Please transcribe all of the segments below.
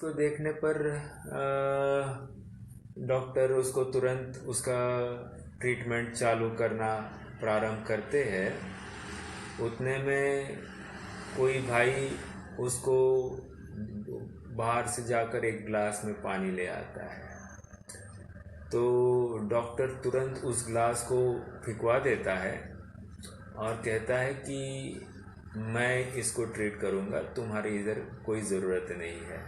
को देखने पर डॉक्टर उसको तुरंत उसका ट्रीटमेंट चालू करना प्रारंभ करते हैं। उतने में कोई भाई उसको बाहर से जाकर एक गिलास में पानी ले आता है, तो डॉक्टर तुरंत उस गिलास को फेंकवा देता है और कहता है कि मैं इसको ट्रीट करूँगा, तुम्हारी इधर कोई ज़रूरत नहीं है।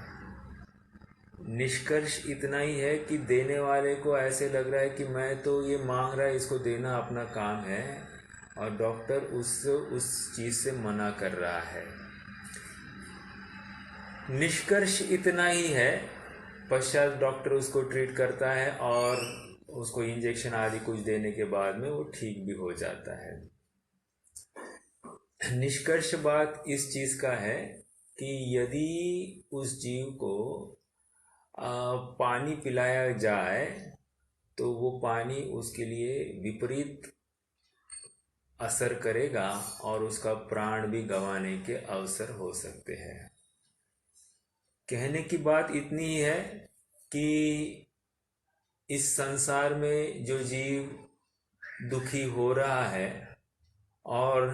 निष्कर्ष इतना ही है कि देने वाले को ऐसे लग रहा है कि मैं तो ये मांग रहा है, इसको देना अपना काम है, और डॉक्टर उस चीज़ से मना कर रहा है। निष्कर्ष इतना ही है। पश्चात डॉक्टर उसको ट्रीट करता है और उसको इंजेक्शन आदि कुछ देने के बाद में वो ठीक भी हो जाता है। निष्कर्ष बात इस चीज़ का है कि यदि उस जीव को पानी पिलाया जाए तो वो पानी उसके लिए विपरीत असर करेगा और उसका प्राण भी गंवाने के अवसर हो सकते हैं। कहने की बात इतनी ही है कि इस संसार में जो जीव दुखी हो रहा है और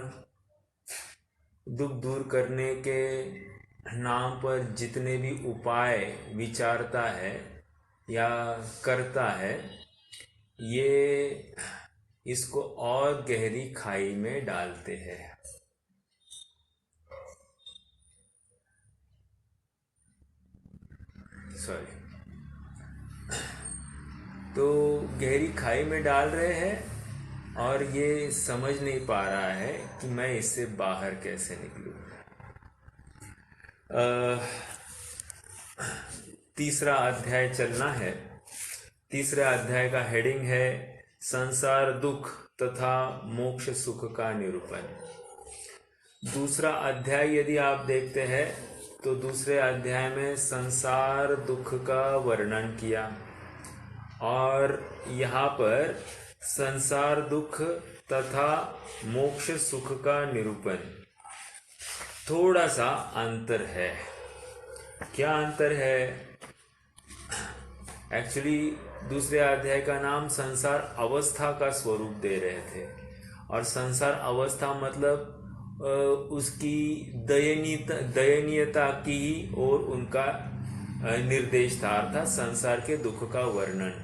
दुख दूर करने के नाम पर जितने भी उपाय विचारता है या करता है, ये इसको और गहरी खाई में डालते हैं। सॉरी, तो गहरी खाई में डाल रहे हैं और ये समझ नहीं पा रहा है कि मैं इससे बाहर कैसे निकलूं। तीसरा अध्याय चलना है। तीसरे अध्याय का हेडिंग है संसार दुख तथा मोक्ष सुख का निरूपण। दूसरा अध्याय यदि आप देखते हैं तो दूसरे अध्याय में संसार दुख का वर्णन किया और यहाँ पर संसार दुख तथा मोक्ष सुख का निरूपण। थोड़ा सा अंतर है। क्या अंतर है? एक्चुअली दूसरे अध्याय का नाम संसार अवस्था का स्वरूप दे रहे थे, और संसार अवस्था मतलब उसकी दयनीयता की और उनका निर्देश था, अर्थात संसार के दुख का वर्णन।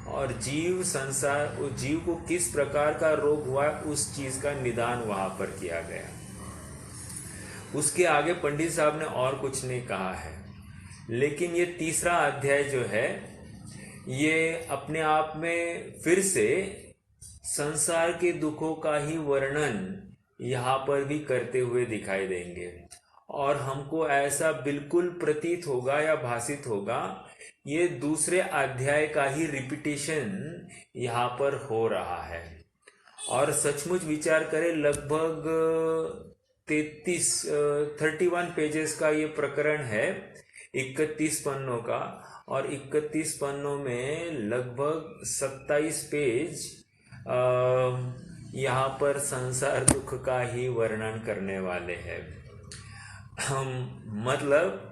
और जीव को किस प्रकार का रोग हुआ उस चीज का निदान वहां पर किया गया। उसके आगे पंडित साहब ने और कुछ नहीं कहा है। लेकिन ये तीसरा अध्याय जो है ये अपने आप में फिर से संसार के दुखों का ही वर्णन यहाँ पर भी करते हुए दिखाई देंगे, और हमको ऐसा बिल्कुल प्रतीत होगा या भासित होगा ये दूसरे अध्याय का ही रिपीटेशन यहाँ पर हो रहा है। और सचमुच विचार करें, लगभग 31 पेजेस का ये प्रकरण है, 31 पन्नों का, और 31 पन्नों में लगभग 27 पेज यहाँ पर संसार दुख का ही वर्णन करने वाले हैं। मतलब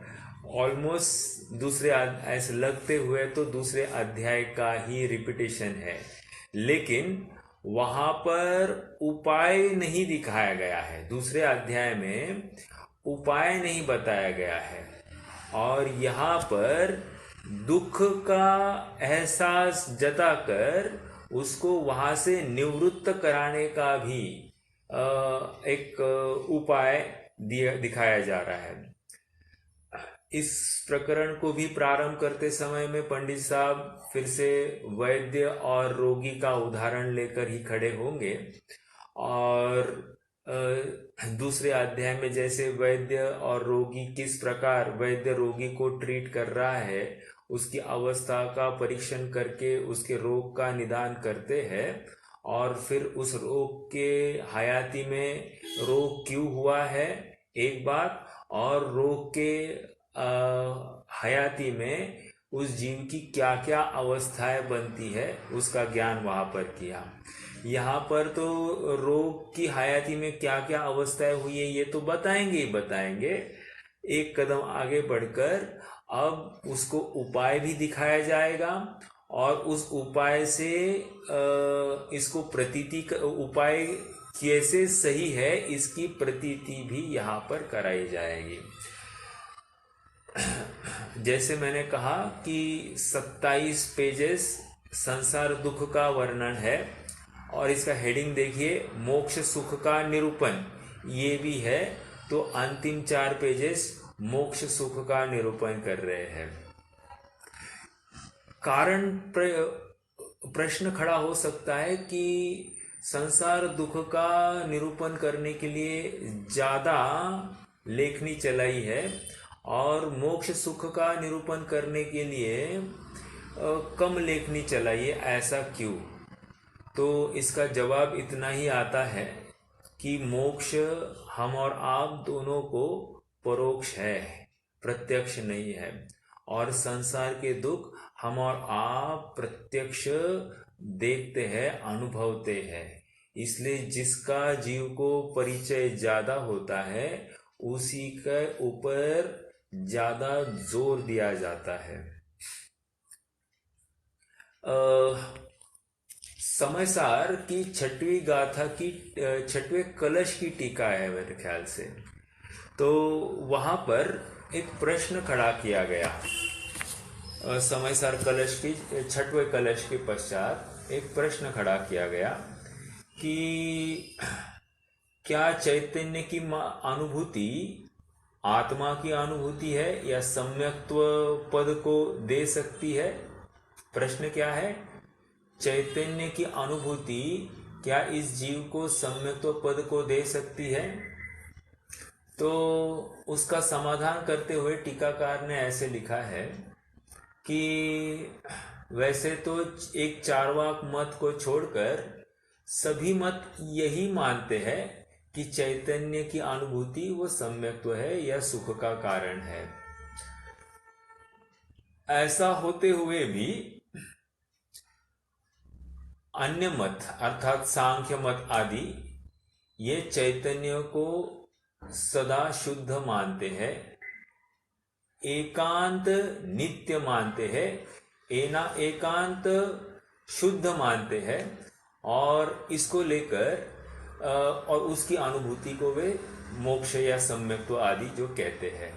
ऑलमोस्ट दूसरे ऐसे लगते हुए तो दूसरे अध्याय का ही रिपीटेशन है, लेकिन वहां पर उपाय नहीं दिखाया गया है। दूसरे अध्याय में उपाय नहीं बताया गया है, और यहाँ पर दुख का एहसास जताकर उसको वहां से निवृत्त कराने का भी एक उपाय दिखाया जा रहा है। इस प्रकरण को भी प्रारंभ करते समय में पंडित साहब फिर से वैद्य और रोगी का उदाहरण लेकर ही खड़े होंगे, और दूसरे अध्याय में जैसे वैद्य और रोगी किस प्रकार वैद्य रोगी को ट्रीट कर रहा है, उसकी अवस्था का परीक्षण करके उसके रोग का निदान करते हैं, और फिर उस रोग के हयाती में रोग क्यों हुआ है एक बात, और रोग के हयाती में उस जीव की क्या क्या अवस्थाएं बनती है उसका ज्ञान वहां पर किया। यहाँ पर तो रोग की हयाती में क्या क्या अवस्थाएं हुई है ये तो बताएंगे ही बताएंगे। एक कदम आगे बढ़कर अब उसको उपाय भी दिखाया जाएगा और उस उपाय से इसको उपाय कैसे सही है इसकी प्रतीति भी यहाँ पर कराई जाएगी। जैसे मैंने कहा कि 27 पेजेस संसार दुख का वर्णन है और इसका हेडिंग देखिए मोक्ष सुख का निरूपण, ये भी है। तो अंतिम 4 पेजेस मोक्ष सुख का निरूपण कर रहे हैं। कारण प्रश्न खड़ा हो सकता है कि संसार दुख का निरूपण करने के लिए ज़्यादा लेखनी चलाई है और मोक्ष सुख का निरूपण करने के लिए कम लेखनी चलाई है, ऐसा क्यों? तो इसका जवाब इतना ही आता है कि मोक्ष हम और आप दोनों को परोक्ष है, प्रत्यक्ष नहीं है, और संसार के दुख हम और आप प्रत्यक्ष देखते हैं, अनुभवते हैं। इसलिए जिसका जीव को परिचय ज़्यादा होता है उसी के ऊपर ज़्यादा जोर दिया जाता है। समयसार की 6वीं गाथा की 6वें कलश की टीका है मेरे ख्याल से। तो वहाँ पर एक प्रश्न खड़ा किया गया। समयसार कलश की 6वें कलश के पश्चात एक प्रश्न खड़ा किया गया कि क्या चैतन्य की अनुभूति आत्मा की अनुभूति है या सम्यक्त्व पद को दे सकती है? प्रश्न क्या है? चैतन्य की अनुभूति क्या इस जीव को सम्यक्त्व पद को दे सकती है? तो उसका समाधान करते हुए टीकाकार ने ऐसे लिखा है कि वैसे तो एक चार्वाक मत को छोड़कर सभी मत यही मानते हैं कि चैतन्य की अनुभूति वो सम्यक्त्व है या सुख का कारण है। ऐसा होते हुए भी अन्य मत अर्थात सांख्य मत आदि ये चैतन्य को सदा शुद्ध मानते हैं, एकांत नित्य मानते हैं, एकांत शुद्ध मानते हैं और इसको लेकर और उसकी अनुभूति को वे मोक्ष या सम्यक्त्व आदि जो कहते हैं।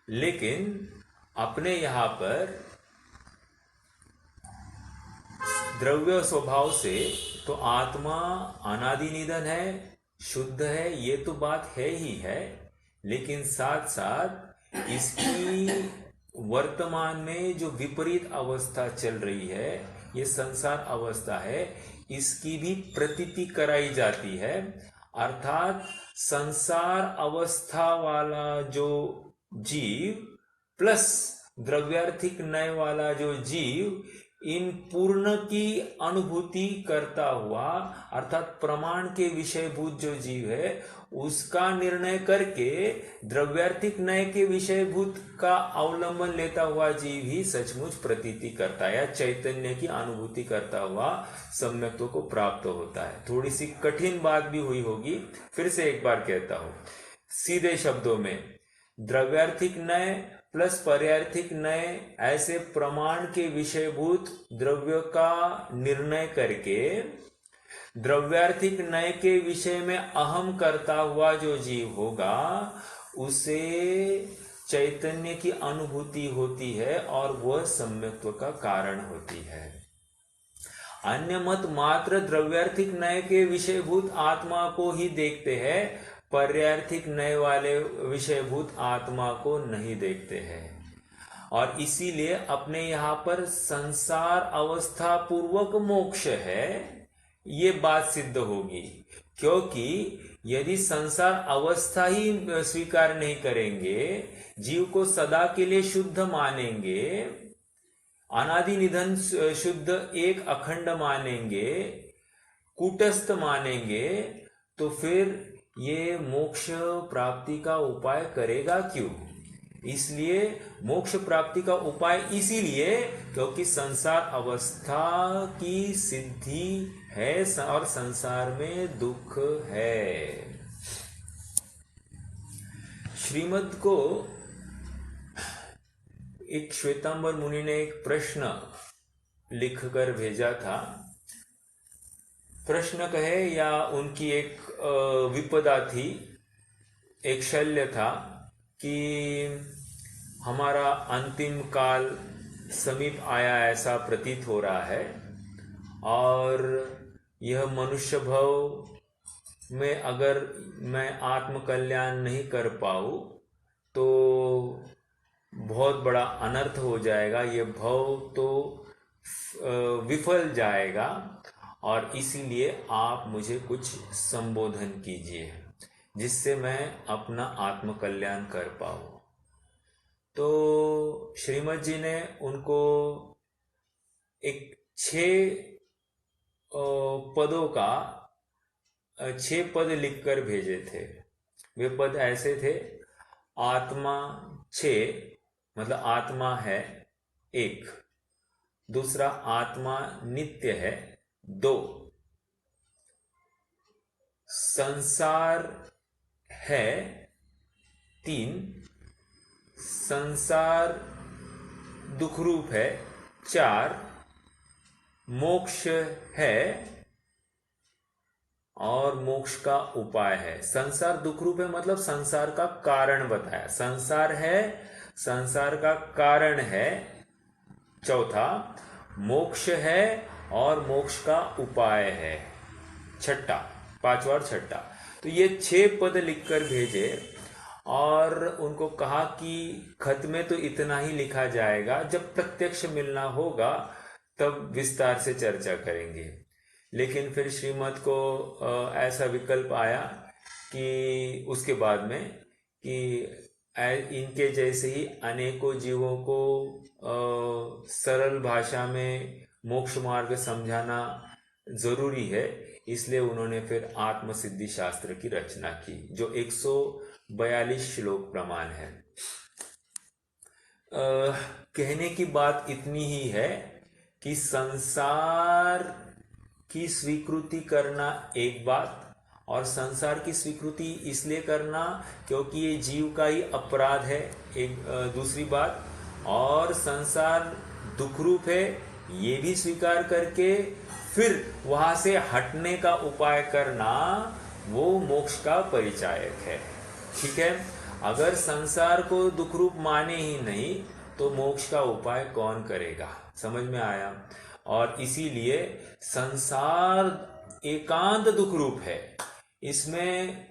लेकिन अपने यहाँ पर द्रव्य स्वभाव से तो आत्मा अनादि निधन है, शुद्ध है, ये तो बात है ही है। लेकिन साथ साथ इसकी वर्तमान में जो विपरीत अवस्था चल रही है, ये संसार अवस्था है, इसकी भी प्रतीति कराई जाती है। अर्थात संसार अवस्था वाला जो जीव प्लस द्रव्यार्थिक नय वाला जो जीव, इन पूर्ण की अनुभूति करता हुआ अर्थात प्रमाण के विषयभूत जो जीव है उसका निर्णय करके द्रव्यार्थिक नय के विषयभूत का अवलंबन लेता हुआ जीव ही सचमुच प्रतीति करता है या चैतन्य की अनुभूति करता हुआ सम्यक्त्व को प्राप्त होता है। थोड़ी सी कठिन बात भी हुई होगी, फिर से एक बार कहता हूं सीधे शब्दों में, द्रव्यार्थिक नय प्लस पर्यार्थिक नय ऐसे प्रमाण के विषयभूत द्रव्य का निर्णय करके द्रव्यार्थिक नय के विषय में अहम करता हुआ जो जीव होगा उसे चैतन्य की अनुभूति होती है और वह सम्यक्त्व का कारण होती है। अन्य मत मात्र द्रव्यार्थिक नय के विषयभूत आत्मा को ही देखते हैं, पर्यार्थिक नय वाले विषयभूत आत्मा को नहीं देखते हैं और इसीलिए अपने यहाँ पर संसार अवस्था पूर्वक मोक्ष है ये बात सिद्ध होगी। क्योंकि यदि संसार अवस्था ही स्वीकार नहीं करेंगे, जीव को सदा के लिए शुद्ध मानेंगे, अनादि निधन शुद्ध एक अखंड मानेंगे, कूटस्थ मानेंगे, तो फिर ये मोक्ष प्राप्ति का उपाय करेगा क्यों? इसलिए मोक्ष प्राप्ति का उपाय इसीलिए क्योंकि संसार अवस्था की सिद्धि है और संसार में दुख है। श्रीमद् को एक श्वेतांबर मुनि ने एक प्रश्न लिखकर भेजा था। प्रश्न कहे या उनकी एक विपदा थी, एक शल्य था कि हमारा अंतिम काल समीप आया ऐसा प्रतीत हो रहा है, और यह मनुष्य भव में अगर मैं आत्म कल्याण नहीं कर पाऊँ तो बहुत बड़ा अनर्थ हो जाएगा, ये भव तो विफल जाएगा, और इसीलिए आप मुझे कुछ संबोधन कीजिए जिससे मैं अपना आत्म कल्याण कर पाऊँ। तो श्रीमद जी ने उनको एक 6 पदों का 6 पद लिखकर भेजे थे। वे पद ऐसे थे: आत्मा 6, मतलब आत्मा है 1, दूसरा आत्मा नित्य है 2, संसार है 3, संसार दुख रूप है 4, मोक्ष है और मोक्ष का उपाय है। संसार दुख रूप है मतलब संसार का कारण बताया, संसार है, संसार का कारण है चौथा, मोक्ष है और मोक्ष का उपाय है छठा, पांचवा और छठा। तो ये 6 पद लिखकर भेजे और उनको कहा कि खत में तो इतना ही लिखा जाएगा, जब प्रत्यक्ष मिलना होगा तब विस्तार से चर्चा करेंगे। लेकिन फिर श्रीमद को ऐसा विकल्प आया कि उसके बाद में कि इनके जैसे ही अनेकों जीवों को सरल भाषा में मोक्ष मार्ग समझाना जरूरी है, इसलिए उन्होंने फिर आत्म सिद्धि शास्त्र की रचना की जो 142 श्लोक प्रमाण है। कहने की बात इतनी ही है कि संसार की स्वीकृति करना एक बात, और संसार की स्वीकृति इसलिए करना क्योंकि ये जीव का ही अपराध है एक दूसरी बात, और संसार दुख रूप है ये भी स्वीकार करके फिर वहां से हटने का उपाय करना वो मोक्ष का परिचायक है। ठीक है, अगर संसार को दुख रूप माने ही नहीं तो मोक्ष का उपाय कौन करेगा, समझ में आया। और इसीलिए संसार एकांत दुख रूप है, इसमें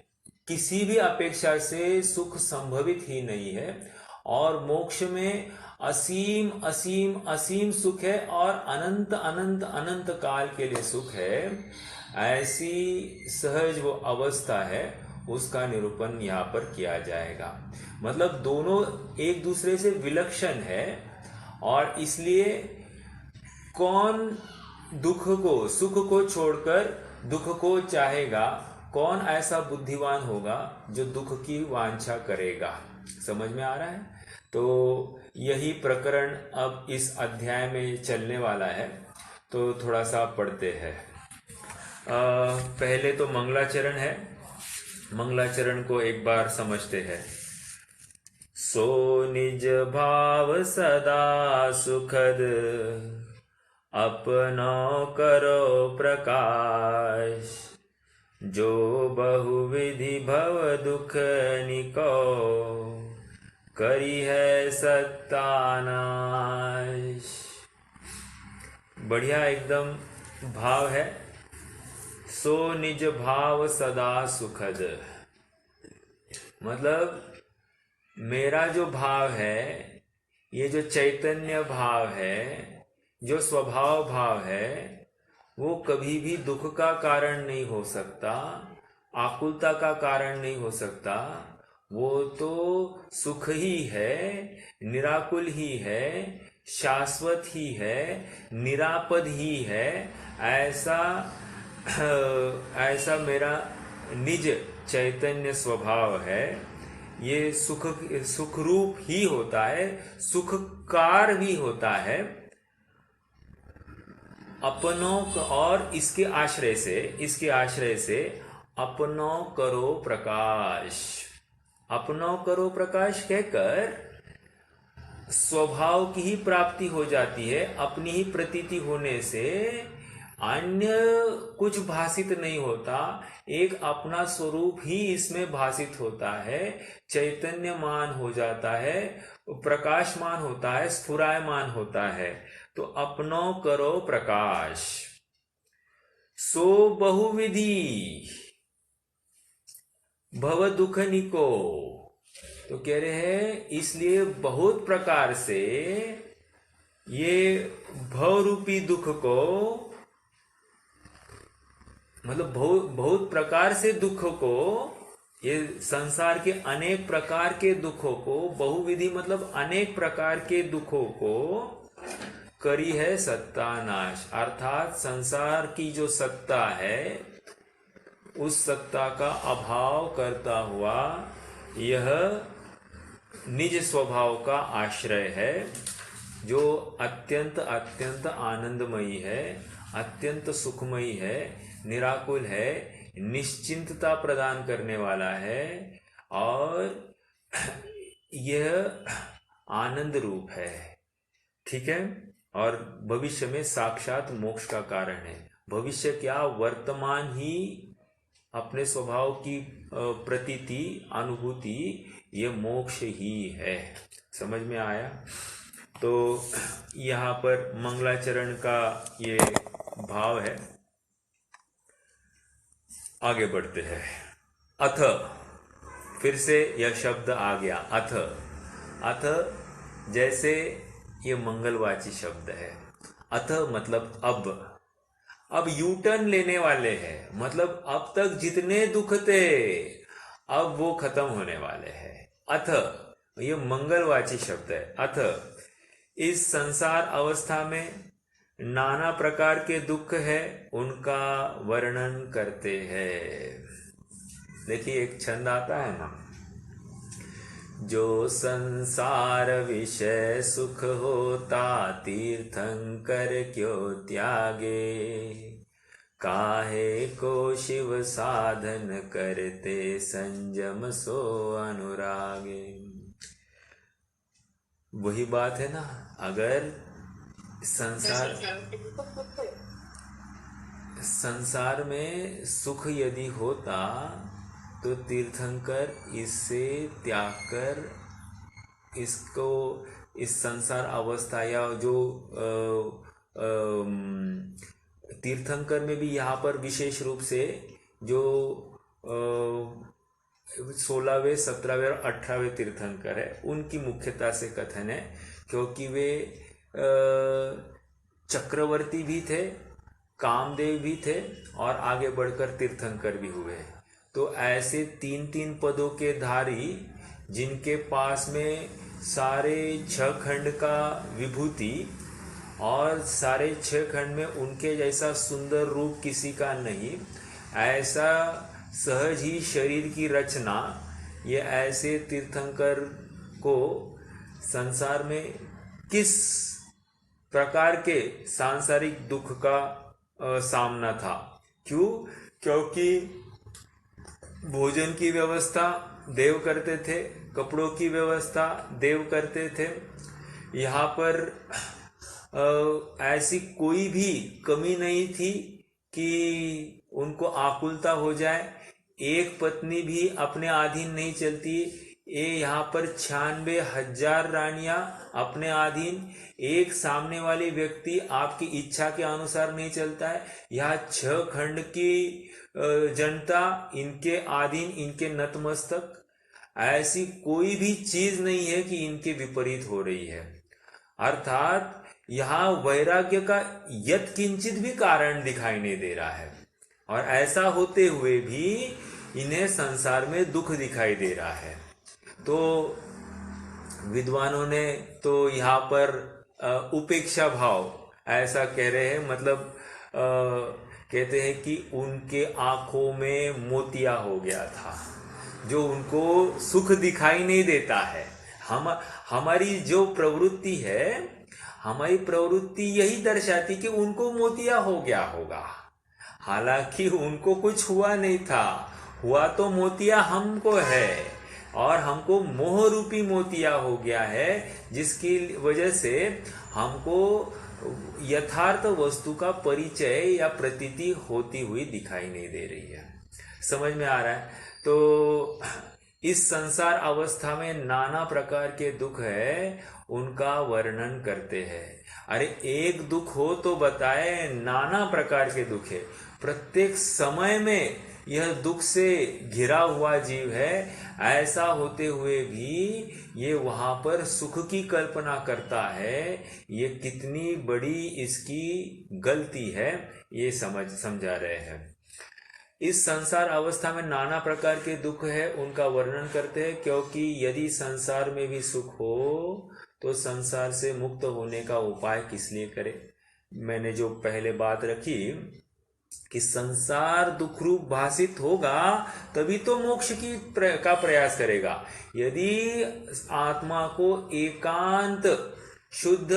किसी भी अपेक्षा से सुख संभवित ही नहीं है, और मोक्ष में असीम असीम असीम सुख है और अनंत अनंत अनंत काल के लिए सुख है। ऐसी सहज वो अवस्था है, उसका निरूपण यहाँ पर किया जाएगा। मतलब दोनों एक दूसरे से विलक्षण है, और इसलिए कौन दुख को सुख को छोड़कर दुख को चाहेगा, कौन ऐसा बुद्धिमान होगा जो दुख की वांछा करेगा। समझ में आ रहा है। तो यही प्रकरण अब इस अध्याय में चलने वाला है, तो थोड़ा सा पढ़ते हैं। पहले तो मंगलाचरण है, मंगलाचरण को एक बार समझते हैं। सो निज भाव सदा सुखद, अपनो करो प्रकाश, जो बहुविधि भव दुख निको, करी है सत्तानाश। बढ़िया एकदम भाव है। सो निज भाव सदा सुखद, मतलब मेरा जो भाव है, ये जो चैतन्य भाव है, जो स्वभाव भाव है, वो कभी भी दुख का कारण नहीं हो सकता, आकुलता का कारण नहीं हो सकता। वो तो सुख ही है, निराकुल ही है, शाश्वत ही है, निरापद ही है। ऐसा मेरा निज चैतन्य स्वभाव है। ये सुख रूप ही होता है, सुखकार भी होता है अपनों, और इसके आश्रय से अपनों करो प्रकाश, अपनों करो प्रकाश कहकर स्वभाव की ही प्राप्ति हो जाती है, अपनी ही प्रतीति होने से अन्य कुछ भाषित नहीं होता, एक अपना स्वरूप ही इसमें भाषित होता है, चैतन्यमान हो जाता है, प्रकाशमान होता है, स्फुरायमान होता है। तो अपनो करो प्रकाश सो बहुविधि भव दुख निको। तो कह रहे हैं इसलिए बहुत प्रकार से ये भव रूपी दुख को, मतलब बहुत बहुत प्रकार से दुख को, ये संसार के अनेक प्रकार के दुखों को, बहुविधि मतलब अनेक प्रकार के दुखों को करी है सत्ता नाश। अर्थात संसार की जो सत्ता है उस सत्ता का अभाव करता हुआ यह निज स्वभाव का आश्रय है, जो अत्यंत अत्यंत आनंदमयी है, अत्यंत सुखमयी है, निराकुल है, निश्चिंतता प्रदान करने वाला है, और यह आनंद रूप है। ठीक है। और भविष्य में साक्षात मोक्ष का कारण है। भविष्य क्या, वर्तमान ही अपने स्वभाव की प्रतीति, अनुभूति, ये मोक्ष ही है। समझ में आया? तो यहाँ पर मंगलाचरण का ये भाव है। आगे बढ़ते हैं। अथ, फिर से यह शब्द आ गया, अथ। अथ जैसे ये मंगलवाची शब्द है। अथ मतलब अब यू टर्न लेने वाले हैं, मतलब अब तक जितने दुख थे अब वो खत्म होने वाले हैं। अथ ये मंगलवाची शब्द है। अथ इस संसार अवस्था में नाना प्रकार के दुख है, उनका वर्णन करते हैं। देखिए एक छंद आता है ना, जो संसार विषय सुख होता तीर्थंकर क्यों त्यागे, काहे को शिव साधन करते संयम सो अनुरागे। वही बात है ना, अगर संसार में सुख यदि होता तो तीर्थंकर इससे त्याग कर इसको, इस संसार अवस्था या जो तीर्थंकर में भी यहाँ पर विशेष रूप से जो 16वें 17वें और 18वें तीर्थंकर है उनकी मुख्यता से कथन है, क्योंकि वे चक्रवर्ती भी थे, कामदेव भी थे और आगे बढ़कर तीर्थंकर भी हुए। तो ऐसे तीन तीन पदों के धारी जिनके पास में सारे 6 खंड का विभूति और सारे 6 खंड में उनके जैसा सुंदर रूप किसी का नहीं, ऐसा सहज ही शरीर की रचना, ये ऐसे तीर्थंकर को संसार में किस प्रकार के सांसारिक दुख का सामना था। क्यों? क्योंकि भोजन की व्यवस्था देव करते थे, कपड़ों की व्यवस्था देव करते थे। यहाँ पर ऐसी कोई भी कमी नहीं थी कि उनको आकुलता हो जाए। एक पत्नी भी अपने अधीन नहीं चलती। ये यहाँ पर 96,000 रानियां अपने अधीन, एक सामने वाले व्यक्ति आपकी इच्छा के अनुसार नहीं चलता है। यहाँ 6 खंड की जनता इनके अधीन, इनके नतमस्तक। ऐसी कोई भी चीज नहीं है कि इनके विपरीत हो रही है। अर्थात यहाँ वैराग्य का यत् किंचित भी कारण दिखाई नहीं दे रहा है, और ऐसा होते हुए भी इन्हें संसार में दुख दिखाई दे रहा है। तो विद्वानों ने तो यहाँ पर उपेक्षा भाव ऐसा कह रहे हैं, मतलब कहते हैं कि उनके आंखों में मोतिया हो गया था, जो उनको सुख दिखाई नहीं देता है। हमारी जो प्रवृत्ति है, हमारी प्रवृत्ति यही दर्शाती कि उनको मोतिया हो गया होगा, हालांकि उनको कुछ हुआ नहीं था। हुआ तो मोतिया हमको है, और हमको मोह रूपी मोतिया हो गया है, जिसकी वजह से हमको यथार्थ वस्तु का परिचय या प्रतीति होती हुई दिखाई नहीं दे रही है। समझ में आ रहा है? तो इस संसार अवस्था में नाना प्रकार के दुख है, उनका वर्णन करते हैं। अरे एक दुख हो तो बताए, नाना प्रकार के दुख है। प्रत्येक समय में यह दुख से घिरा हुआ जीव है, ऐसा होते हुए भी ये वहां पर सुख की कल्पना करता है। ये कितनी बड़ी इसकी गलती है, ये समझा रहे हैं। इस संसार अवस्था में नाना प्रकार के दुख है, उनका वर्णन करते हैं, क्योंकि यदि संसार में भी सुख हो तो संसार से मुक्त होने का उपाय किस लिए करे। मैंने जो पहले बात रखी कि संसार दुख रूप भासित होगा तभी तो मोक्ष का प्रयास करेगा। यदि आत्मा को एकांत शुद्ध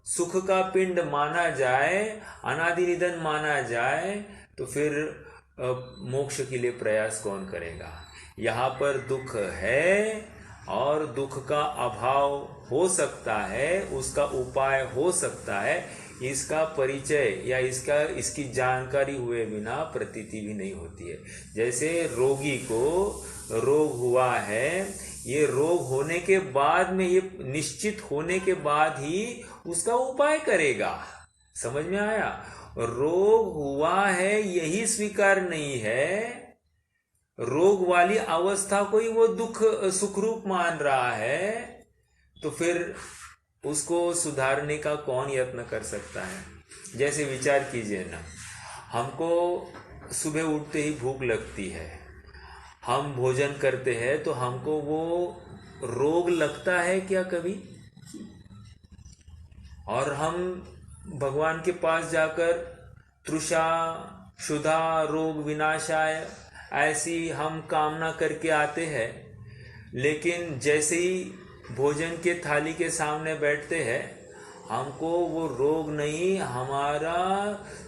सुख का पिंड माना जाए, अनादि निधन माना जाए, तो फिर मोक्ष के लिए प्रयास कौन करेगा। यहाँ पर दुख है और दुख का अभाव हो सकता है, उसका उपाय हो सकता है, इसका परिचय या इसकी जानकारी हुए बिना प्रतीति भी नहीं होती है। जैसे रोगी को रोग हुआ है, ये रोग होने के बाद में, ये निश्चित होने के बाद ही उसका उपाय करेगा। समझ में आया? रोग हुआ है यही स्वीकार नहीं है, रोग वाली अवस्था को ही वो दुख सुखरूप मान रहा है, तो फिर उसको सुधारने का कौन यत्न कर सकता है। जैसे विचार कीजिए ना, हमको सुबह उठते ही भूख लगती है, हम भोजन करते हैं, तो हमको वो रोग लगता है क्या कभी? और हम भगवान के पास जाकर तृषा क्षुधा रोग विनाशाय ऐसी हम कामना करके आते हैं, लेकिन जैसे ही भोजन के थाली के सामने बैठते हैं, हमको वो रोग नहीं, हमारा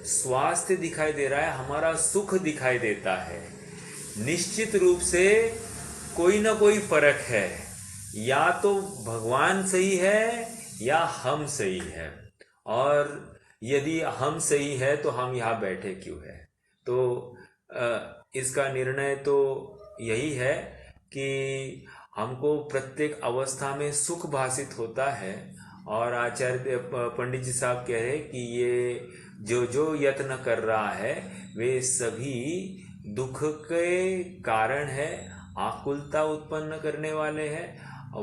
स्वास्थ्य दिखाई दे रहा है, हमारा सुख दिखाई देता है। निश्चित रूप से कोई ना कोई फर्क है, या तो भगवान सही है या हम सही है। और यदि हम सही है तो हम यहाँ बैठे क्यों है? तो इसका निर्णय तो यही है कि हमको प्रत्येक अवस्था में सुख भासित होता है। और आचार्य पंडित जी साहब कह रहे कि ये जो यत्न कर रहा है वे सभी दुख के कारण है, आकुलता उत्पन्न करने वाले हैं,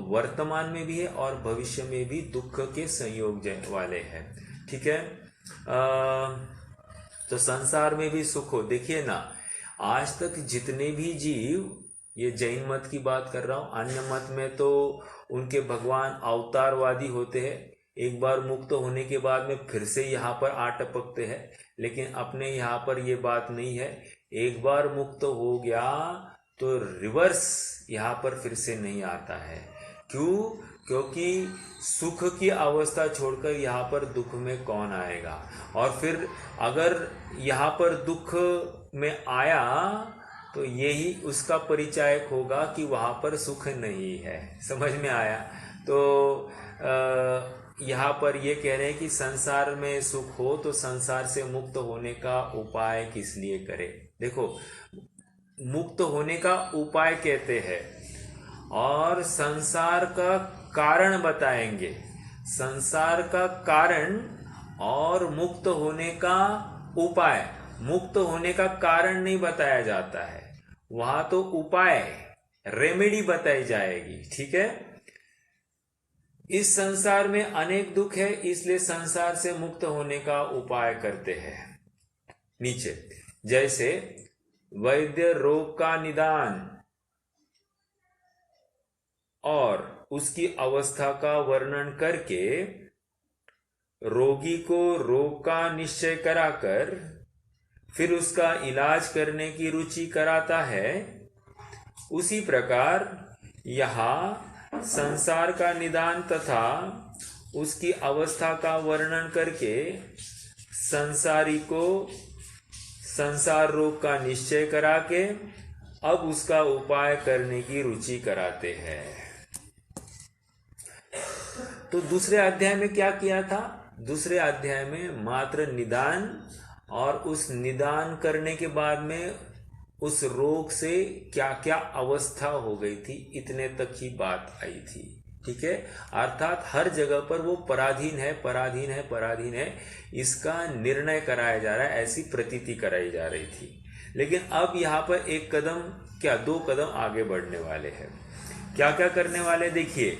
वर्तमान में भी है और भविष्य में भी दुख के संयोग वाले हैं। ठीक है? तो संसार में भी सुख हो। देखिए ना, आज तक जितने भी जीव, ये जैन मत की बात कर रहा हूँ, अन्य मत में तो उनके भगवान अवतारवादी होते हैं, एक बार मुक्त होने के बाद में फिर से यहाँ पर आ टपकते हैं। लेकिन अपने यहाँ पर ये बात नहीं है, एक बार मुक्त हो गया तो रिवर्स यहाँ पर फिर से नहीं आता है। क्यों? क्योंकि सुख की अवस्था छोड़कर यहाँ पर दुख में कौन आएगा। और फिर अगर यहाँ पर दुख में आया तो यही उसका परिचायक होगा कि वहाँ पर सुख नहीं है। समझ में आया? तो यहाँ पर ये कह रहे हैं कि संसार में सुख हो तो संसार से मुक्त होने का उपाय किस लिए करे। देखो, मुक्त होने का उपाय कहते हैं और संसार का कारण बताएंगे। संसार का कारण और मुक्त होने का उपाय। मुक्त होने का कारण नहीं बताया जाता है, वहां तो उपाय, रेमेडी बताई जाएगी। ठीक है? इस संसार में अनेक दुख है, इसलिए संसार से मुक्त होने का उपाय करते हैं। नीचे जैसे वैद्य रोग का निदान और उसकी अवस्था का वर्णन करके रोगी को रोग का निश्चय कराकर फिर उसका इलाज करने की रुचि कराता है, उसी प्रकार यहाँ संसार का निदान तथा उसकी अवस्था का वर्णन करके संसारी को संसार रोग का निश्चय करा के अब उसका उपाय करने की रुचि कराते हैं। तो दूसरे अध्याय में क्या किया था? दूसरे अध्याय में मात्र निदान, और उस निदान करने के बाद में उस रोग से क्या क्या अवस्था हो गई थी, इतने तक ही बात आई थी। ठीक है, अर्थात हर जगह पर वो पराधीन है, पराधीन है, पराधीन है, इसका निर्णय कराया जा रहा है, ऐसी प्रतीति कराई जा रही थी। लेकिन अब यहाँ पर एक कदम, क्या दो कदम आगे बढ़ने वाले हैं। क्या क्या करने वाले देखिए।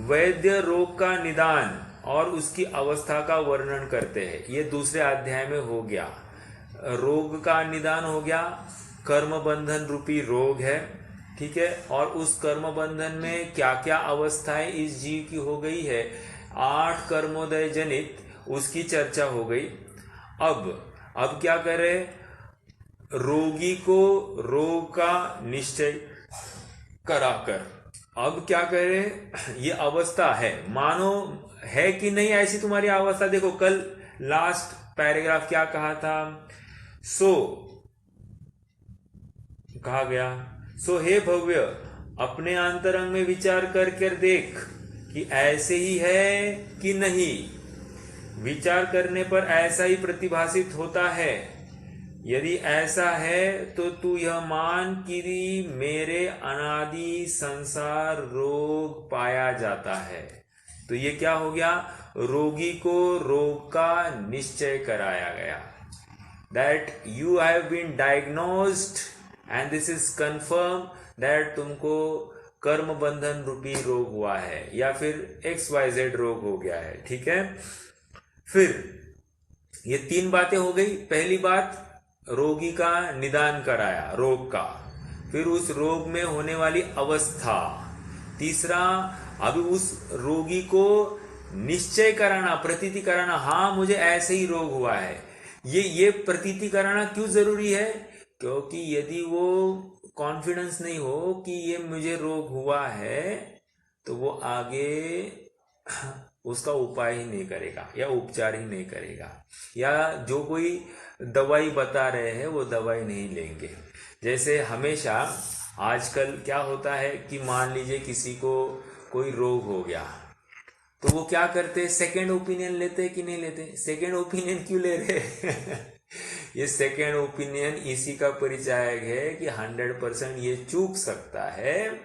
वैद्य रोग का निदान और उसकी अवस्था का वर्णन करते हैं, ये दूसरे अध्याय में हो गया। रोग का निदान हो गया, कर्म बंधन रूपी रोग है, ठीक है, और उस कर्म बंधन में क्या क्या अवस्थाएं इस जीव की हो गई है, 8 कर्मोदय जनित, उसकी चर्चा हो गई। अब क्या करे, रोगी को रोग का निश्चय कराकर अब क्या करे, ये अवस्था है, मानो है कि नहीं ऐसी तुम्हारी अवस्था। देखो कल लास्ट पैराग्राफ क्या कहा था, सो कहा गया, सो हे भव्य, अपने अंतरंग में विचार कर कर देख कि ऐसे ही है कि नहीं। विचार करने पर ऐसा ही प्रतिभासित होता है। यदि ऐसा है तो तू यह मान कि मेरे अनादि संसार रोग पाया जाता है। तो ये क्या हो गया, रोगी को रोग का निश्चय कराया गया। That you have been diagnosed and this is confirm that तुमको कर्म बंधन रूपी रोग हुआ है, या फिर XYZ रोग हो गया है। ठीक है, फिर ये 3 बातें हो गई। पहली बात, रोगी का निदान कराया रोग का, फिर उस रोग में होने वाली अवस्था। तीसरा, अभी उस रोगी को निश्चय कराना, प्रतीति कराना, हाँ मुझे ऐसे ही रोग हुआ है। ये प्रतीति कराना क्यों जरूरी है? क्योंकि यदि वो कॉन्फिडेंस नहीं हो कि ये मुझे रोग हुआ है, तो वो आगे उसका उपाय ही नहीं करेगा या उपचार ही नहीं करेगा, या जो कोई दवाई बता रहे हैं वो दवाई नहीं लेंगे। जैसे हमेशा आजकल क्या होता है कि मान लीजिए किसी को कोई रोग हो गया, तो वो क्या करते, सेकेंड ओपिनियन लेते कि नहीं लेते? सेकेंड ओपिनियन क्यों ले रहे ये सेकेंड ओपिनियन इसी का परिचायक है कि 100% ये चूक सकता है,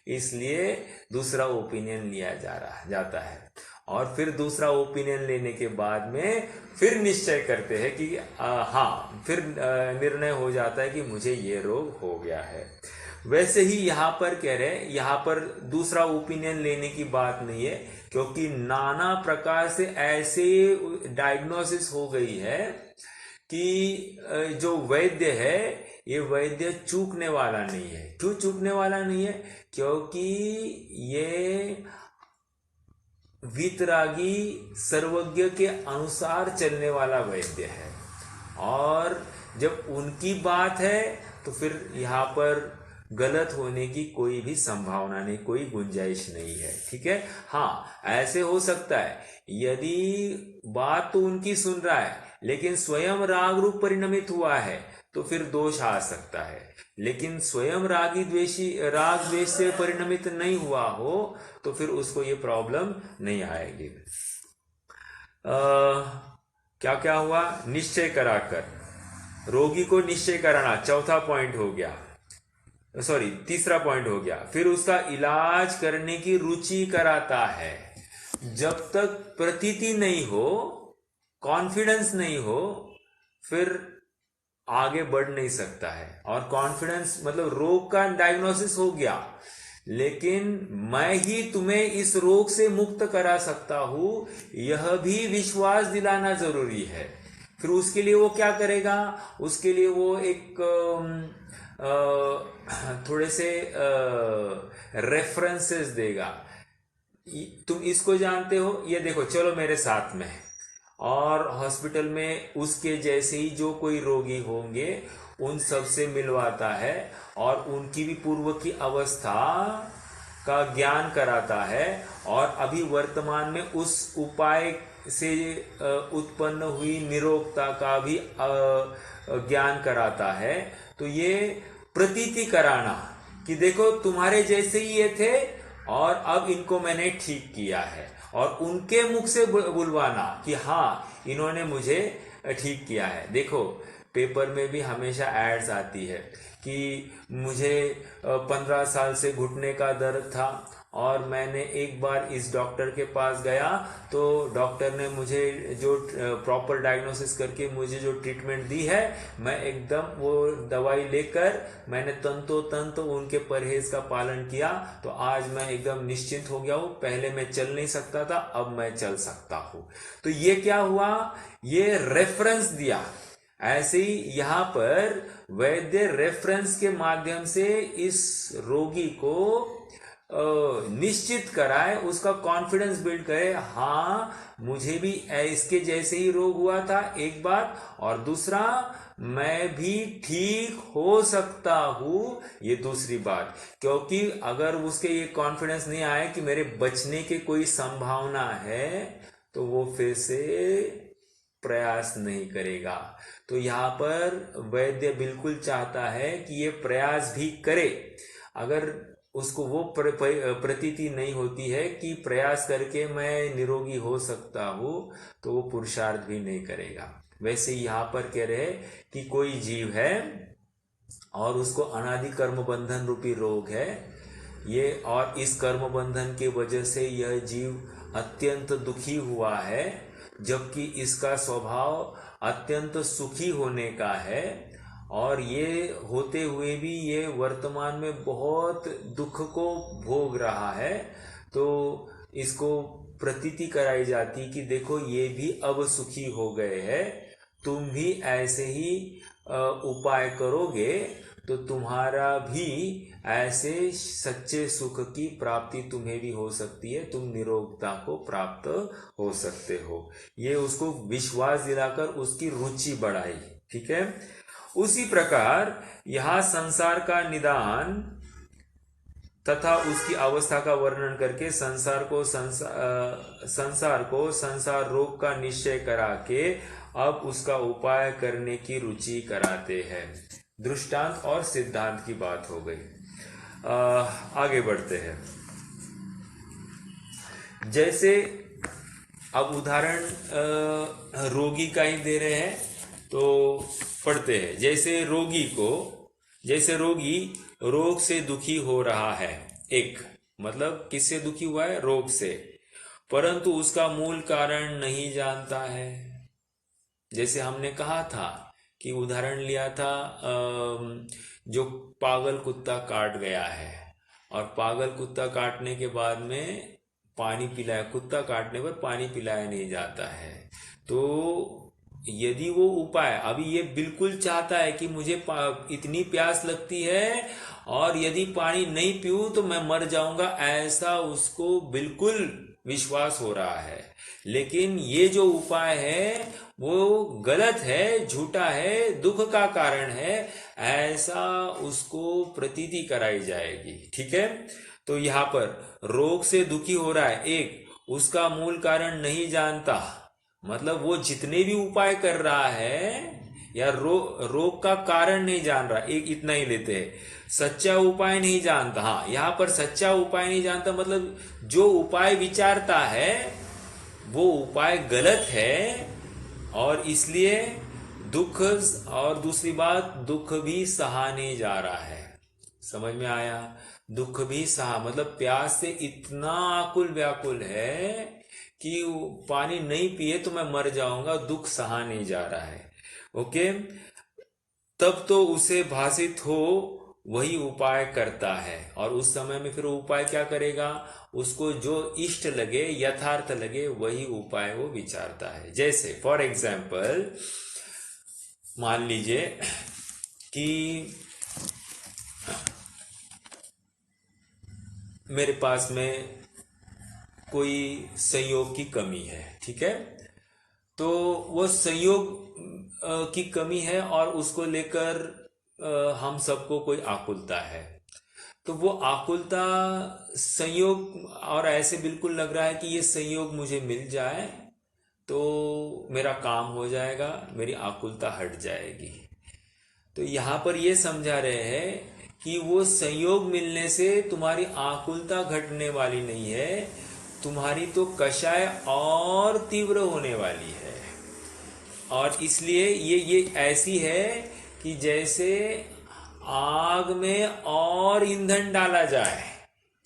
इसलिए दूसरा ओपिनियन लिया जाता है। और फिर दूसरा ओपिनियन लेने के बाद में फिर निश्चय करते हैं कि हाँ, फिर निर्णय हो जाता है कि मुझे ये रोग हो गया है। वैसे ही यहाँ पर कह रहे हैं, यहाँ पर दूसरा ओपिनियन लेने की बात नहीं है, क्योंकि नाना प्रकार से ऐसे डायग्नोसिस हो गई है कि जो वैद्य है, ये वैद्य चूकने वाला नहीं है। क्यों चूकने वाला नहीं है? क्योंकि ये वीतरागी सर्वज्ञ के अनुसार चलने वाला वैद्य है, और जब उनकी बात है तो फिर यहाँ पर गलत होने की कोई भी संभावना नहीं, कोई गुंजाइश नहीं है। ठीक है, हाँ ऐसे हो सकता है यदि बात तो उनकी सुन रहा है लेकिन स्वयं राग रूप परिणमित हुआ है तो फिर दोष आ सकता है। लेकिन स्वयं राग द्वेष से परिणमित नहीं हुआ हो तो फिर उसको ये प्रॉब्लम नहीं आएगी। क्या क्या हुआ, निश्चय कराकर, रोगी को निश्चय कराना, चौथा पॉइंट हो गया, सॉरी तीसरा पॉइंट हो गया। फिर उसका इलाज करने की रुचि कराता है। जब तक प्रतीति नहीं हो, कॉन्फिडेंस नहीं हो, फिर आगे बढ़ नहीं सकता है। और कॉन्फिडेंस मतलब रोग का डायग्नोसिस हो गया, लेकिन मैं ही तुम्हें इस रोग से मुक्त करा सकता हूं, यह भी विश्वास दिलाना जरूरी है। फिर उसके लिए वो क्या करेगा, उसके लिए वो एक थोड़े से रेफरेंसेस देगा। तुम इसको जानते हो, ये देखो, चलो मेरे साथ में। और हॉस्पिटल में उसके जैसे ही जो कोई रोगी होंगे उन सब से मिलवाता है और उनकी भी पूर्व की अवस्था का ज्ञान कराता है, और अभी वर्तमान में उस उपाय से उत्पन्न हुई निरोगता का भी ज्ञान कराता है। तो ये प्रतीति कराना कि देखो तुम्हारे जैसे ही ये थे और अब इनको मैंने ठीक किया है, और उनके मुख से बुलवाना कि हाँ इन्होंने मुझे ठीक किया है। देखो पेपर में भी हमेशा एड्स आती है कि मुझे 15 साल से घुटने का दर्द था और मैंने एक बार इस डॉक्टर के पास गया तो डॉक्टर ने मुझे जो प्रॉपर डायग्नोसिस करके मुझे जो ट्रीटमेंट दी है, मैं एकदम वो दवाई लेकर मैंने तंतोतंत उनके परहेज का पालन किया, तो आज मैं एकदम निश्चिंत हो गया हूँ। पहले मैं चल नहीं सकता था, अब मैं चल सकता हूँ। तो ये क्या हुआ, ये रेफरेंस दिया। ऐसे ही यहाँ पर वैद्य रेफरेंस के माध्यम से इस रोगी को निश्चित कराए, उसका कॉन्फिडेंस बिल्ड करे, हाँ मुझे भी इसके जैसे ही रोग हुआ था एक बार, और दूसरा मैं भी ठीक हो सकता हूं, ये दूसरी बात। क्योंकि अगर उसके ये कॉन्फिडेंस नहीं आए कि मेरे बचने की कोई संभावना है, तो वो फिर से प्रयास नहीं करेगा। तो यहाँ पर वैद्य बिल्कुल चाहता है कि ये प्रयास भी करे। अगर उसको वो प्रतीति नहीं होती है कि प्रयास करके मैं निरोगी हो सकता हूँ, तो वो पुरुषार्थ भी नहीं करेगा। वैसे यहाँ पर कह रहे कि कोई जीव है और उसको अनादि कर्म बंधन रूपी रोग है ये, और इस कर्म बंधन के वजह से यह जीव अत्यंत दुखी हुआ है, जबकि इसका स्वभाव अत्यंत सुखी होने का है, और ये होते हुए भी ये वर्तमान में बहुत दुख को भोग रहा है। तो इसको प्रतीति कराई जाती कि देखो ये भी अब सुखी हो गए हैं, तुम भी ऐसे ही उपाय करोगे तो तुम्हारा भी ऐसे सच्चे सुख की प्राप्ति तुम्हें भी हो सकती है, तुम निरोगता को प्राप्त हो सकते हो। ये उसको विश्वास दिलाकर उसकी रुचि बढ़ाई। ठीक है। उसी प्रकार यहां संसार का निदान तथा उसकी अवस्था का वर्णन करके संसार रोग का निश्चय करा के अब उसका उपाय करने की रुचि कराते हैं। दृष्टांत और सिद्धांत की बात हो गई। आगे बढ़ते हैं। जैसे अब उदाहरण रोगी का ही दे रहे हैं, तो पढ़ते हैं। जैसे रोगी रोग से दुखी हो रहा है, एक मतलब किससे दुखी हुआ है, रोग से, परंतु उसका मूल कारण नहीं जानता है। जैसे हमने कहा था कि उदाहरण लिया था, जो पागल कुत्ता काट गया है और पागल कुत्ता काटने के बाद में पानी पिलाया, कुत्ता काटने पर पानी पिलाया नहीं जाता है। तो यदि वो उपाय, अभी ये बिल्कुल चाहता है कि मुझे इतनी प्यास लगती है और यदि पानी नहीं पीऊं तो मैं मर जाऊंगा, ऐसा उसको बिल्कुल विश्वास हो रहा है, लेकिन ये जो उपाय है वो गलत है, झूठा है, दुख का कारण है, ऐसा उसको प्रतीति कराई जाएगी। ठीक है। तो यहाँ पर रोग से दुखी हो रहा है, एक उसका मूल कारण नहीं जानता, मतलब वो जितने भी उपाय कर रहा है या रोग का कारण नहीं जान रहा, एक इतना ही लेते हैं। सच्चा उपाय नहीं जानता, हाँ यहाँ पर सच्चा उपाय नहीं जानता मतलब जो उपाय विचारता है वो उपाय गलत है, और इसलिए दुख, और दूसरी बात दुख भी सहा नहीं जा रहा है। समझ में आया? दुख भी सहा मतलब प्यास से इतना आकुल व्याकुल है कि पानी नहीं पिए तो मैं मर जाऊंगा, दुख सहा नहीं जा रहा है। ओके, तब तो उसे भाषित हो वही उपाय करता है, और उस समय में फिर उपाय क्या करेगा, उसको जो इष्ट लगे, यथार्थ लगे, वही उपाय वो विचारता है। जैसे फॉर एग्जाम्पल मान लीजिए कि मेरे पास में कोई संयोग की कमी है, ठीक है, तो वो संयोग की कमी है और उसको लेकर हम सबको कोई आकुलता है, तो वो आकुलता संयोग, और ऐसे बिल्कुल लग रहा है कि ये संयोग मुझे मिल जाए तो मेरा काम हो जाएगा, मेरी आकुलता हट जाएगी। तो यहाँ पर ये समझा रहे हैं कि वो संयोग मिलने से तुम्हारी आकुलता घटने वाली नहीं है, तुम्हारी तो कषाय और तीव्र होने वाली है। और इसलिए ये ऐसी है कि जैसे आग में और ईंधन डाला जाए।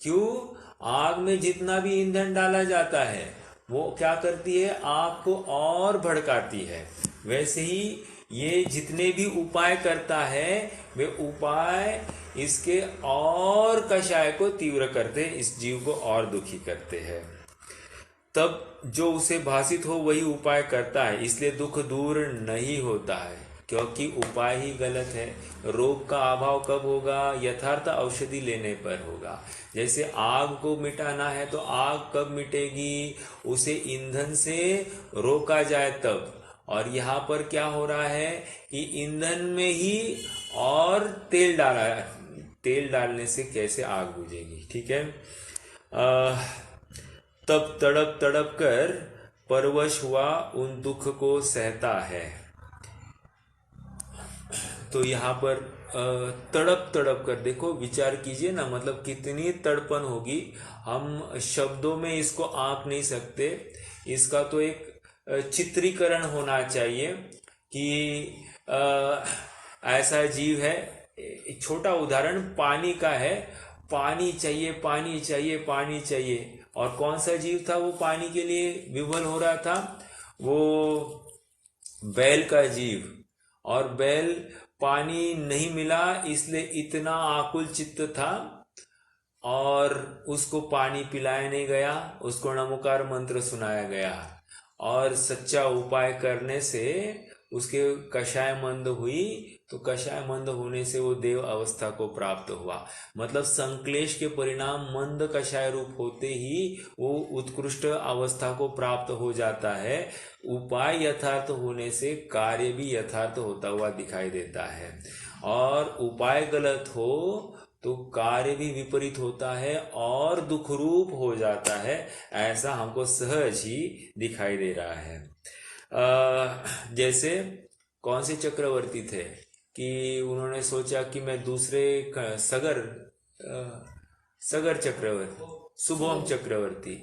क्यों? आग में जितना भी ईंधन डाला जाता है वो क्या करती है, आग को और भड़काती है। वैसे ही ये जितने भी उपाय करता है वे उपाय इसके और कषाय को तीव्र करते, इस जीव को और दुखी करते हैं। तब जो उसे भासित हो वही उपाय करता है, इसलिए दुख दूर नहीं होता है, क्योंकि उपाय ही गलत है। रोग का अभाव कब होगा? यथार्थ औषधि लेने पर होगा। जैसे आग को मिटाना है तो आग कब मिटेगी? उसे ईंधन से रोका जाए तब। और यहाँ पर क्या हो रहा है कि ईंधन में ही और तेल डालने से कैसे आग बुझेगी? ठीक है। तब तड़प तड़प कर परवश हुआ उन दुख को सहता है। तो यहाँ पर तड़प तड़प कर देखो, विचार कीजिए ना, मतलब कितनी तड़पन होगी। हम शब्दों में इसको आंक नहीं सकते। इसका तो एक चित्रीकरण होना चाहिए कि ऐसा जीव है। एक छोटा उदाहरण पानी का है। पानी चाहिए, पानी चाहिए, पानी चाहिए। और कौन सा जीव था वो पानी के लिए विवल हो रहा था? वो बैल का जीव। और बैल पानी नहीं मिला इसलिए इतना आकुल चित्त था और उसको पानी पिलाया नहीं गया, उसको नमोकार मंत्र सुनाया गया। और सच्चा उपाय करने से उसके कषाय मंद हुई, तो कषाय मंद होने से वो देव अवस्था को प्राप्त हुआ। मतलब संक्लेश के परिणाम मंद कषाय रूप होते ही वो उत्कृष्ट अवस्था को प्राप्त हो जाता है। उपाय यथार्थ होने से कार्य भी यथार्थ होता हुआ दिखाई देता है। और उपाय गलत हो तो कार्य भी विपरीत होता है और दुख रूप हो जाता है। ऐसा हमको सहज ही दिखाई दे रहा है। जैसे कौन से चक्रवर्ती थे कि उन्होंने सोचा कि मैं दूसरे सगर चक्रवर्ती, शुभम चक्रवर्ती,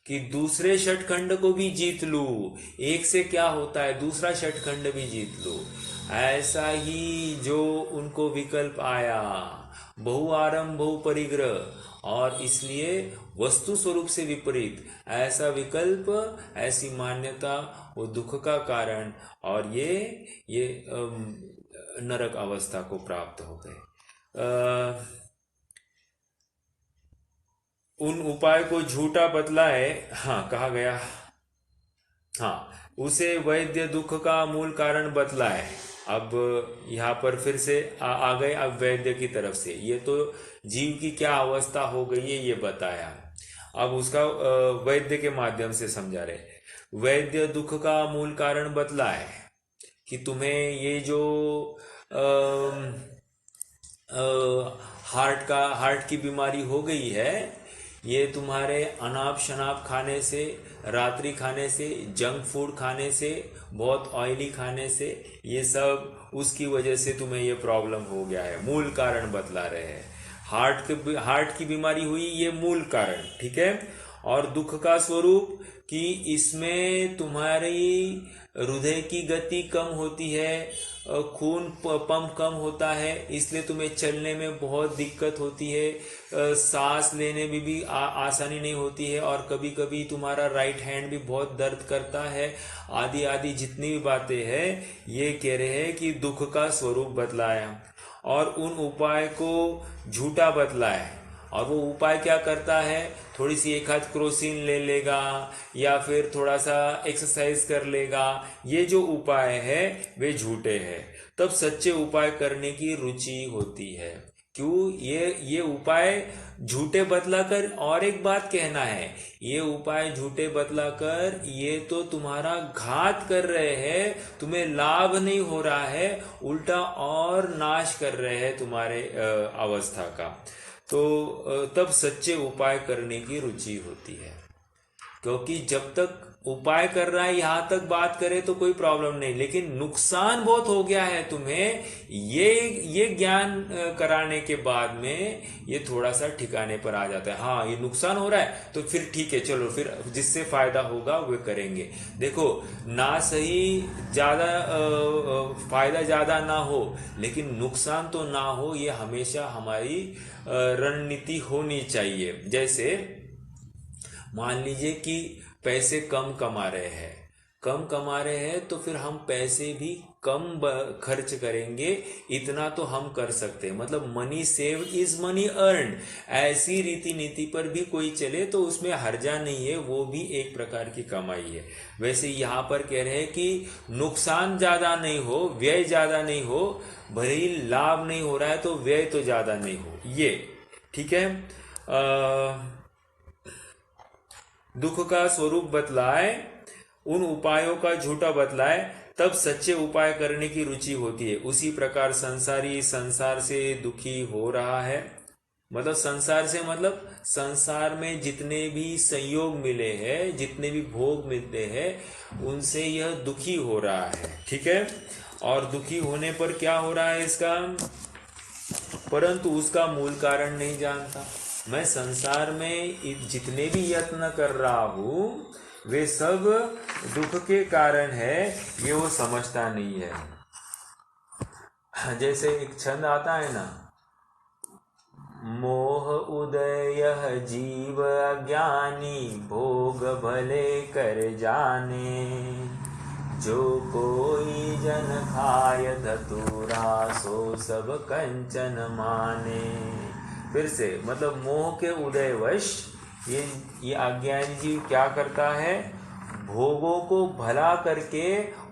कि दूसरे षटखंड को भी जीत लूं। एक से क्या होता है, दूसरा षटखंड भी जीत लूं। ऐसा ही जो उनको विकल्प आया, बहुआरंभ बहु परिग्रह, और इसलिए वस्तु स्वरूप से विपरीत ऐसा विकल्प, ऐसी मान्यता वो दुख का कारण, और ये नरक अवस्था को प्राप्त हो गए। उन उपाय को झूठा बतलाए, हाँ कहा गया, हाँ उसे वैद्य दुख का मूल कारण बतलाए। अब यहाँ पर फिर से आ गए अब वैद्य की तरफ से। ये तो जीव की क्या अवस्था हो गई है ये बताया। अब उसका वैद्य के माध्यम से समझा रहे। वैद्य दुख का मूल कारण बतलाए कि तुम्हें ये जो हार्ट की बीमारी हो गई है, ये तुम्हारे अनाप शनाप खाने से, रात्रि खाने से, जंक फूड खाने से, बहुत ऑयली खाने से, ये सब उसकी वजह से तुम्हें ये प्रॉब्लम हो गया है। मूल कारण बतला रहे हैं। हार्ट की बीमारी हुई, ये मूल कारण, ठीक है। और दुख का स्वरूप कि इसमें तुम्हारी हृदय की गति कम होती है, खून पंप कम होता है, इसलिए तुम्हें चलने में बहुत दिक्कत होती है, सांस लेने में भी आसानी नहीं होती है, और कभी कभी तुम्हारा राइट हैंड भी बहुत दर्द करता है, आदि आदि जितनी भी बातें हैं ये कह रहे हैं कि दुख का स्वरूप बतलाया। और उन उपाय को झूठा बतलाया। और वो उपाय क्या करता है, थोड़ी सी एक हाथ क्रोसिन ले लेगा या फिर थोड़ा सा एक्सरसाइज कर लेगा, ये जो उपाय है वे झूठे हैं। तब सच्चे उपाय करने की रुचि होती है। क्यों? ये उपाय झूठे बतलाकर, और एक बात कहना है, ये उपाय झूठे बतलाकर ये तो तुम्हारा घात कर रहे हैं, तुम्हें लाभ नहीं हो रहा है, उल्टा और नाश कर रहे हैं तुम्हारे अवस्था का। तो तब सच्चे उपाय करने की रुचि होती है। क्योंकि जब तक उपाय कर रहा है यहां तक बात करें तो कोई प्रॉब्लम नहीं, लेकिन नुकसान बहुत हो गया है तुम्हें, ये ज्ञान कराने के बाद में ये थोड़ा सा ठिकाने पर आ जाता है। हाँ, ये नुकसान हो रहा है तो फिर ठीक है, चलो फिर जिससे फायदा होगा वो करेंगे। देखो, ना सही ज्यादा फायदा ज्यादा ना हो लेकिन नुकसान तो ना हो, ये हमेशा हमारी रणनीति होनी चाहिए। जैसे मान लीजिए कि पैसे कम कमा रहे हैं तो फिर हम पैसे भी कम खर्च करेंगे, इतना तो हम कर सकते हैं। मतलब money save is money earn, ऐसी रीति नीति पर भी कोई चले तो उसमें हर्जा नहीं है, वो भी एक प्रकार की कमाई है। वैसे यहाँ पर कह रहे हैं कि नुकसान ज्यादा नहीं हो, व्यय ज्यादा नहीं हो, भले ही लाभ नहीं हो रहा है तो व्यय तो ज्यादा नहीं हो, ये ठीक है। दुख का स्वरूप बतलाए, उन उपायों का झूठा बतलाए, तब सच्चे उपाय करने की रुचि होती है। उसी प्रकार संसारी संसार से दुखी हो रहा है, मतलब संसार से मतलब संसार में जितने भी संयोग मिले हैं, जितने भी भोग मिलते हैं, उनसे यह दुखी हो रहा है, ठीक है। और दुखी होने पर क्या हो रहा है इसका, परंतु उसका मूल कारण नहीं जानता। मैं संसार में जितने भी यत्न कर रहा हूं वे सब दुख के कारण है, ये वो समझता नहीं है। जैसे एक छंद आता है ना, मोह उदय जीव अज्ञानी, भोग भले कर जाने, जो कोई जन खाय धतूरा, सो सब कंचन माने। फिर से मतलब मोह के उदयवश ये अज्ञानी जीव क्या करता है, भोगों को भला करके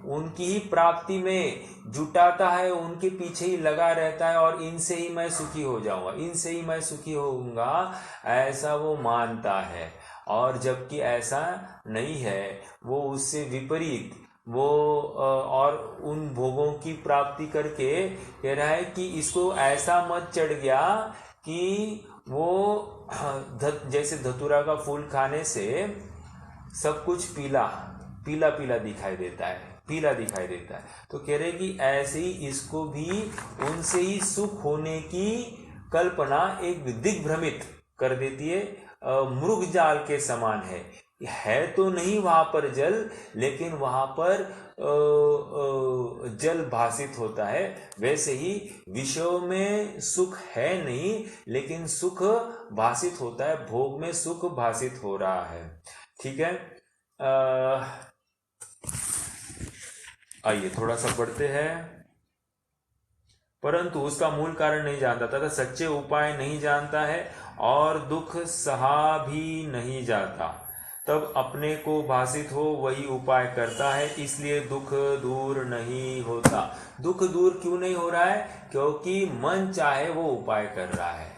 उनकी ही प्राप्ति में जुटाता है, उनके पीछे ही लगा रहता है, और इनसे ही मैं सुखी हो जाऊंगा, इनसे ही मैं सुखी होऊंगा, ऐसा वो मानता है। और जबकि ऐसा नहीं है, वो उससे विपरीत वो और उन भोगों की प्राप्ति करके कह रहा है कि इसको ऐसा मत चढ़ गया कि वो जैसे धतूरा का फूल खाने से सब कुछ पीला पीला पीला दिखाई देता है, पीला दिखाई देता है, तो कह रहे कि ऐसे ही इसको भी उनसे ही सुख होने की कल्पना एक दिग्भ्रमित कर देती है, मृग जाल के समान है तो नहीं वहां पर जल, लेकिन वहां पर जल भासित होता है। वैसे ही विषयों में सुख है नहीं, लेकिन सुख भासित होता है, भोग में सुख भासित हो रहा है, ठीक है। आइए थोड़ा सा पढ़ते हैं। परंतु उसका मूल कारण नहीं जानता तथा सच्चे उपाय नहीं जानता है, और दुख सहा भी नहीं जाता, तब अपने को भासित हो वही उपाय करता है, इसलिए दुख दूर नहीं होता। दुख दूर क्यों नहीं हो रहा है, क्योंकि मन चाहे वो उपाय कर रहा है,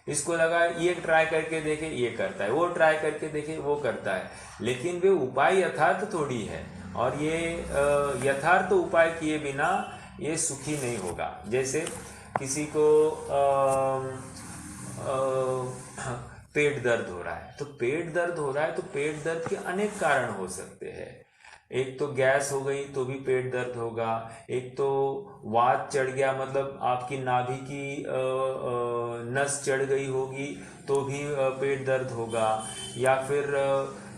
इसको लगा ये ट्राई करके देखे ये करता है, वो ट्राई करके देखे वो करता है, लेकिन वे उपाय यथार्थ थोड़ी है, और ये यथार्थ उपाय किए बिना ये सुखी नहीं होगा। जैसे किसी को पेट दर्द हो रहा है, तो पेट दर्द हो रहा है तो पेट दर्द के अनेक कारण हो सकते हैं। एक तो गैस हो गई तो भी पेट दर्द होगा, एक तो वात चढ़ गया मतलब आपकी नाभि की नस चढ़ गई होगी तो भी पेट दर्द होगा, या फिर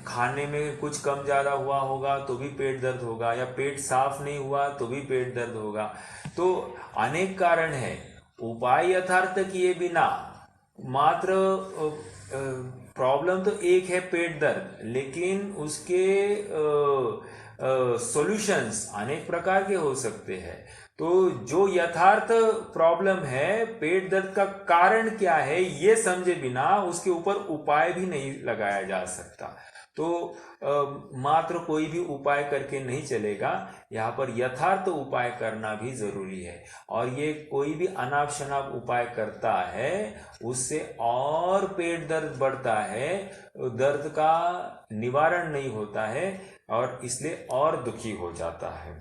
खाने में कुछ कम ज़्यादा हुआ होगा तो भी पेट दर्द होगा, या पेट साफ नहीं हुआ तो भी पेट दर्द होगा। तो अनेक कारण है, उपाय यथार्थ किए बिना मात्र प्रॉब्लम तो एक है पेट दर्द, लेकिन उसके सॉल्यूशंस अनेक प्रकार के हो सकते हैं। तो जो यथार्थ प्रॉब्लम है, पेट दर्द का कारण क्या है, ये समझे बिना उसके ऊपर उपाय भी नहीं लगाया जा सकता। तो मात्र कोई भी उपाय करके नहीं चलेगा, यहाँ पर यथार्थ उपाय करना भी जरूरी है। और ये कोई भी अनाप शनाप उपाय करता है उससे और पेट दर्द बढ़ता है, दर्द का निवारण नहीं होता है, और इसलिए और दुखी हो जाता है।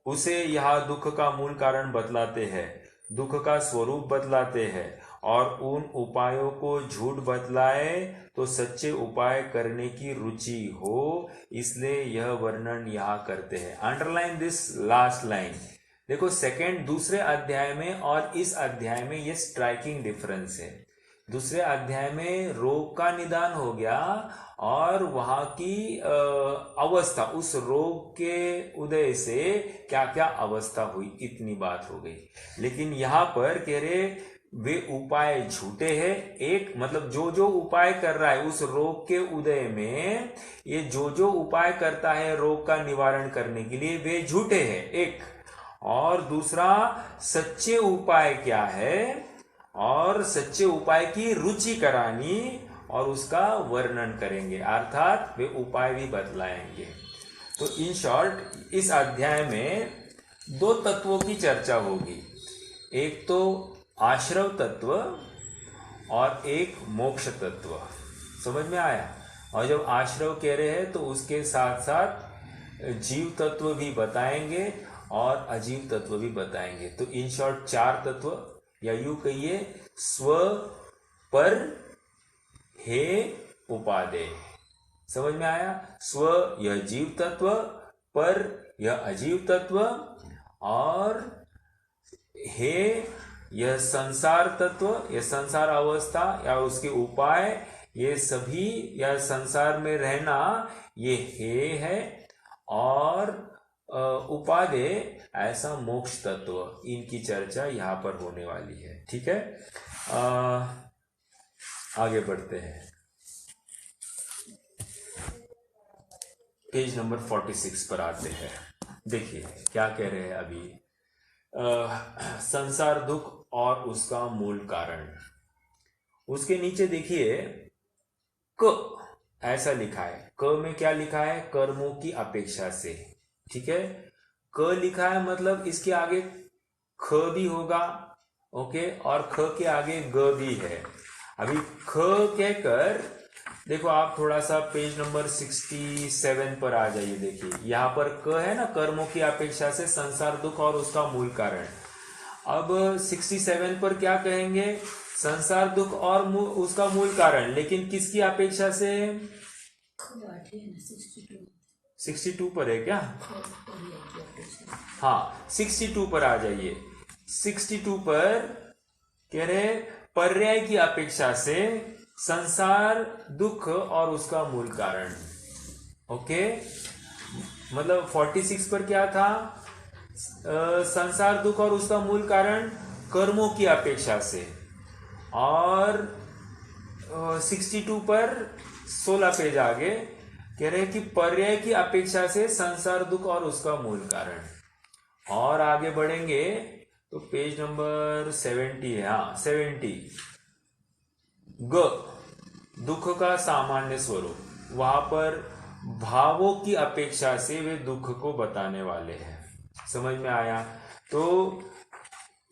उसे यह दुख का मूल कारण बतलाते हैं, दुख का स्वरूप बतलाते हैं, और उन उपायों को झूठ बतलाए तो सच्चे उपाय करने की रुचि हो, इसलिए यह वर्णन यहाँ करते हैं। Underline this last line. देखो सेकंड दूसरे अध्याय में और इस अध्याय में ये स्ट्राइकिंग डिफरेंस है। दूसरे अध्याय में रोग का निदान हो गया और वहां की अवस्था, उस रोग के उदय से क्या क्या अवस्था हुई, इतनी बात हो गई। लेकिन यहां पर कह रहे वे उपाय झूठे हैं। एक मतलब जो जो उपाय कर रहा है उस रोग के उदय में, ये जो जो उपाय करता है रोग का निवारण करने के लिए, वे झूठे हैं एक। और दूसरा सच्चे उपाय क्या है, और सच्चे उपाय की रुचि करानी और उसका वर्णन करेंगे, अर्थात वे उपाय भी बतलाएंगे। तो इन शॉर्ट इस अध्याय में दो तत्वों की चर्चा होगी, एक तो आश्रव तत्व और एक मोक्ष तत्व। समझ में आया? और जब आश्रव कह रहे हैं तो उसके साथ साथ जीव तत्व भी बताएंगे और अजीव तत्व भी बताएंगे। तो इन शॉर्ट चार तत्व, या यूं कहिए स्व पर हे उपादेय। समझ में आया? स्व यह जीव तत्व, पर यह अजीव तत्व, और हे यह संसार तत्व, यह संसार अवस्था या उसके उपाय, ये सभी यह संसार में रहना, ये हे है। और उपादेय ऐसा मोक्ष तत्व, इनकी चर्चा यहां पर होने वाली है। ठीक है, आगे बढ़ते हैं। पेज नंबर 46 पर आते हैं। देखिए क्या कह रहे हैं अभी। संसार दुख और उसका मूल कारण। उसके नीचे देखिए क ऐसा लिखा है। क में क्या लिखा है? कर्मों की अपेक्षा से। ठीक है, क लिखा है मतलब इसके आगे ख भी होगा, ओके, और ख के आगे ग भी है। अभी ख कहकर देखो, आप थोड़ा सा पेज नंबर 67 पर आ जाइए। देखिए यहां पर क है ना, कर्मों की अपेक्षा से संसार दुख और उसका मूल कारण। अब 67 पर क्या कहेंगे? संसार दुख और उसका मूल कारण, लेकिन किसकी अपेक्षा से? 62 पर है क्या? हाँ 62 पर आ जाइए। 62 पर कह रहे पर्याय की अपेक्षा से संसार दुख और उसका मूल कारण। ओके, मतलब 46 पर क्या था? संसार दुख और उसका मूल कारण कर्मों की अपेक्षा से। और 62 पर 16 पेज आगे कह रहे कि पर्याय की अपेक्षा से संसार दुख और उसका मूल कारण। और आगे बढ़ेंगे तो पेज नंबर 70 है, हाँ 70। ग दुख का सामान्य स्वरूप, वहां पर भावों की अपेक्षा से वे दुख को बताने वाले हैं। समझ में आया? तो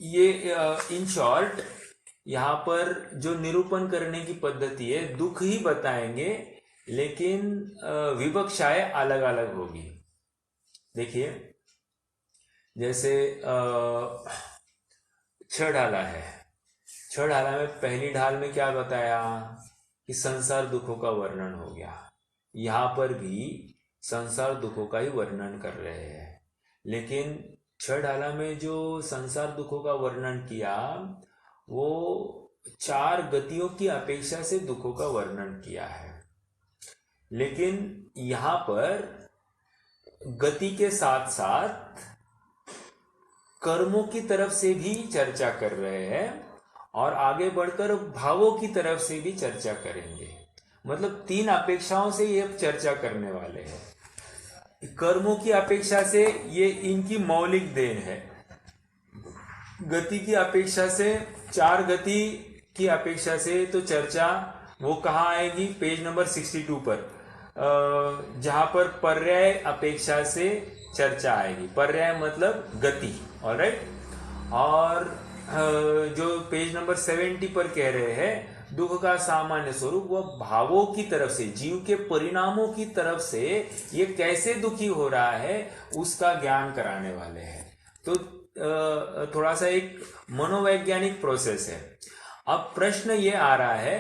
ये इन शॉर्ट यहां पर जो निरूपण करने की पद्धति है, दुख ही बताएंगे, लेकिन विवक्षाएं अलग अलग होगी। देखिए जैसे 6 ढाला है। 6 ढाला में पहली ढाल में क्या बताया कि संसार दुखों का वर्णन हो गया। यहां पर भी संसार दुखों का ही वर्णन कर रहे हैं, लेकिन 6 ढाला में जो संसार दुखों का वर्णन किया वो 4 गतियों की अपेक्षा से दुखों का वर्णन किया है। लेकिन यहां पर गति के साथ साथ कर्मों की तरफ से भी चर्चा कर रहे हैं और आगे बढ़कर भावों की तरफ से भी चर्चा करेंगे। मतलब 3 अपेक्षाओं से ये चर्चा करने वाले हैं। कर्मों की अपेक्षा से ये इनकी मौलिक देन है। गति की अपेक्षा से, 4 गति की अपेक्षा से तो चर्चा वो कहाँ आएगी? पेज नंबर 62 पर, जहां पर पर्याय अपेक्षा से चर्चा आएगी। पर्याय मतलब गति, ऑलराइट। और जो पेज नंबर 70 पर कह रहे हैं दुख का सामान्य स्वरूप, वह भावों की तरफ से, जीव के परिणामों की तरफ से ये कैसे दुखी हो रहा है उसका ज्ञान कराने वाले हैं। तो थोड़ा सा एक मनोवैज्ञानिक प्रोसेस है। अब प्रश्न ये आ रहा है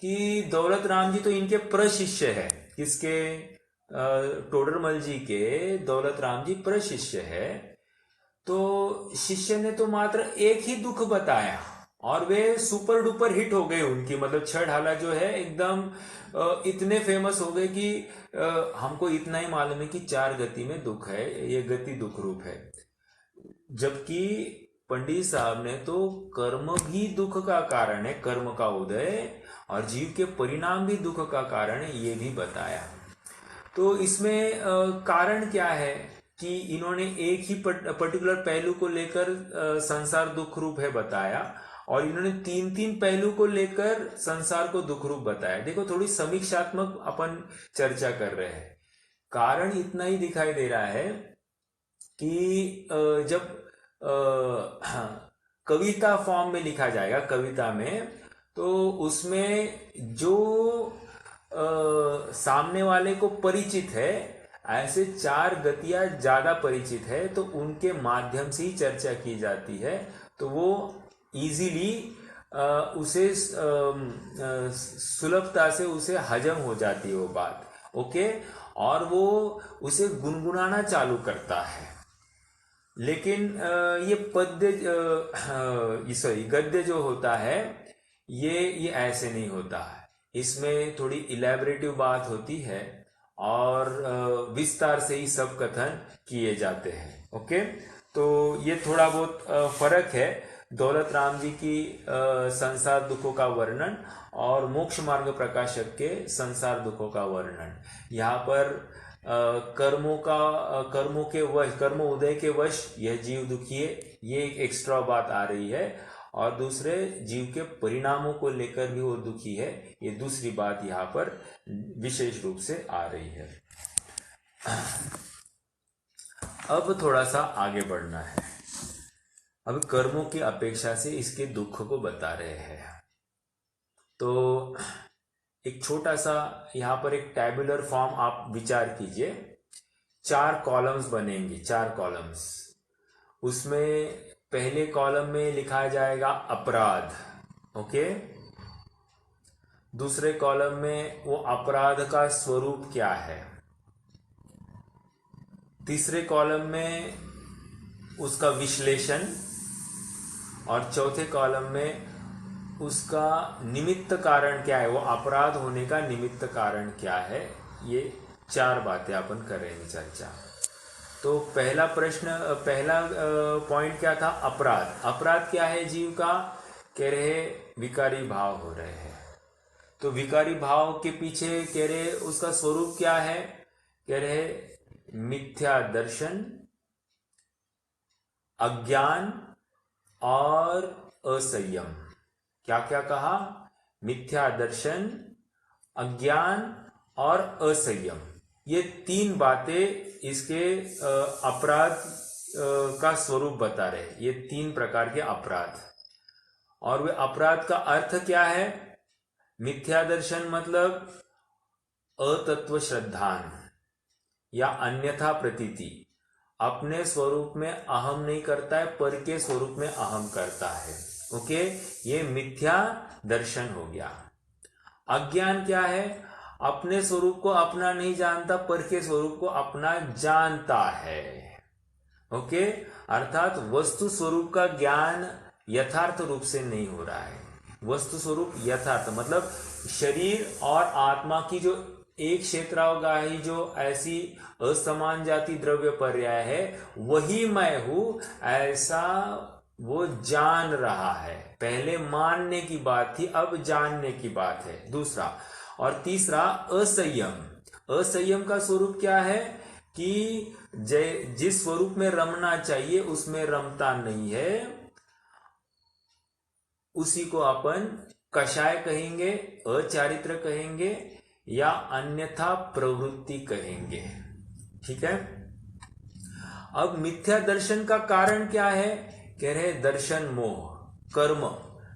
कि दौलत राम जी तो इनके प्रशिष्य है, किसके, टोडरमल जी के दौलत राम जी प्रशिष्य है। तो शिष्य ने तो मात्र एक ही दुख बताया और वे सुपर डुपर हिट हो गए उनकी, मतलब छह ढाला जो है एकदम इतने फेमस हो गए कि हमको इतना ही मालूम है कि चार गति में दुख है, ये गति दुख रूप है। जबकि पंडित साहब ने तो कर्म भी दुख का कारण है, कर्म का उदय, और जीव के परिणाम भी दुख का कारण है, ये भी बताया। तो इसमें कारण क्या है कि इन्होंने एक ही पर्टिकुलर पहलू को लेकर संसार दुख रूप है बताया, और इन्होंने तीन तीन पहलू को लेकर संसार को दुख रूप बताया। देखो, थोड़ी समीक्षात्मक अपन चर्चा कर रहे हैं। कारण इतना ही दिखाई दे रहा है कि जब कविता फॉर्म में लिखा जाएगा, कविता में, तो उसमें जो सामने वाले को परिचित है, ऐसे चार गतियां ज्यादा परिचित है, तो उनके माध्यम से ही चर्चा की जाती है, तो वो इजीली उसे सुलभता से उसे हजम हो जाती है वो बात, ओके, और वो उसे गुनगुनाना चालू करता है। लेकिन ये पद्य सॉरी गद्य जो होता है, ये ऐसे नहीं होता है। इसमें थोड़ी इलेबरेटिव बात होती है और विस्तार से ही सब कथन किए जाते हैं, ओके। तो ये थोड़ा बहुत फर्क है दौलत राम जी की संसार दुखों का वर्णन और मोक्ष मार्ग प्रकाशक के संसार दुखों का वर्णन। यहाँ पर कर्मों के वश, कर्म उदय के वश यह जीव दुखी है, ये एक एक्स्ट्रा बात आ रही है, और दूसरे जीव के परिणामों को लेकर भी वो दुखी है, ये दूसरी बात यहाँ पर विशेष रूप से आ रही है। अब थोड़ा सा आगे बढ़ना है। अब कर्मों की अपेक्षा से इसके दुख को बता रहे हैं। तो एक छोटा सा यहाँ पर एक टैबुलर फॉर्म आप विचार कीजिए। 4 कॉलम्स बनेंगे, 4 कॉलम्स। उसमें पहले कॉलम में लिखा जाएगा अपराध, ओके। दूसरे कॉलम में वो अपराध का स्वरूप क्या है। तीसरे कॉलम में उसका विश्लेषण, और चौथे कॉलम में उसका निमित्त कारण क्या है, वो अपराध होने का निमित्त कारण क्या है। ये 4 बातें अपन करेंगे चर्चा। तो पहला पॉइंट क्या था, अपराध। अपराध क्या है जीव का, कह रहे विकारी भाव हो रहे हैं। तो विकारी भाव के पीछे कह रहे उसका स्वरूप क्या है, कह रहे मिथ्या दर्शन, अज्ञान और असंयम। क्या क्या कहा, मिथ्या दर्शन, अज्ञान और असंयम। ये 3 बातें इसके अपराध का स्वरूप बता रहे। ये 3 प्रकार के अपराध। और वे अपराध का अर्थ क्या है, मिथ्या दर्शन मतलब अतत्व श्रद्धान या अन्यथा प्रतीति, अपने स्वरूप में अहम नहीं करता है, पर के स्वरूप में अहम करता है, ओके। ये मिथ्या दर्शन हो गया। अज्ञान क्या है, अपने स्वरूप को अपना नहीं जानता, पर के स्वरूप को अपना जानता है, ओके। अर्थात वस्तु स्वरूप का ज्ञान यथार्थ रूप से नहीं हो रहा है। वस्तु स्वरूप यथार्थ मतलब शरीर और आत्मा की जो एक क्षेत्रावगाही जो ऐसी असमान जाति द्रव्य पर्याय है, वही मैं हूं, ऐसा वो जान रहा है। पहले मानने की बात थी, अब जानने की बात है, दूसरा। और तीसरा असंयम। असंयम का स्वरूप क्या है कि जिस स्वरूप में रमना चाहिए उसमें रमता नहीं है, उसी को अपन कषाय कहेंगे, अचारित्र कहेंगे या अन्यथा प्रवृत्ति कहेंगे, ठीक है। अब मिथ्या दर्शन का कारण क्या है, कह रहे दर्शन मोह, कर्म,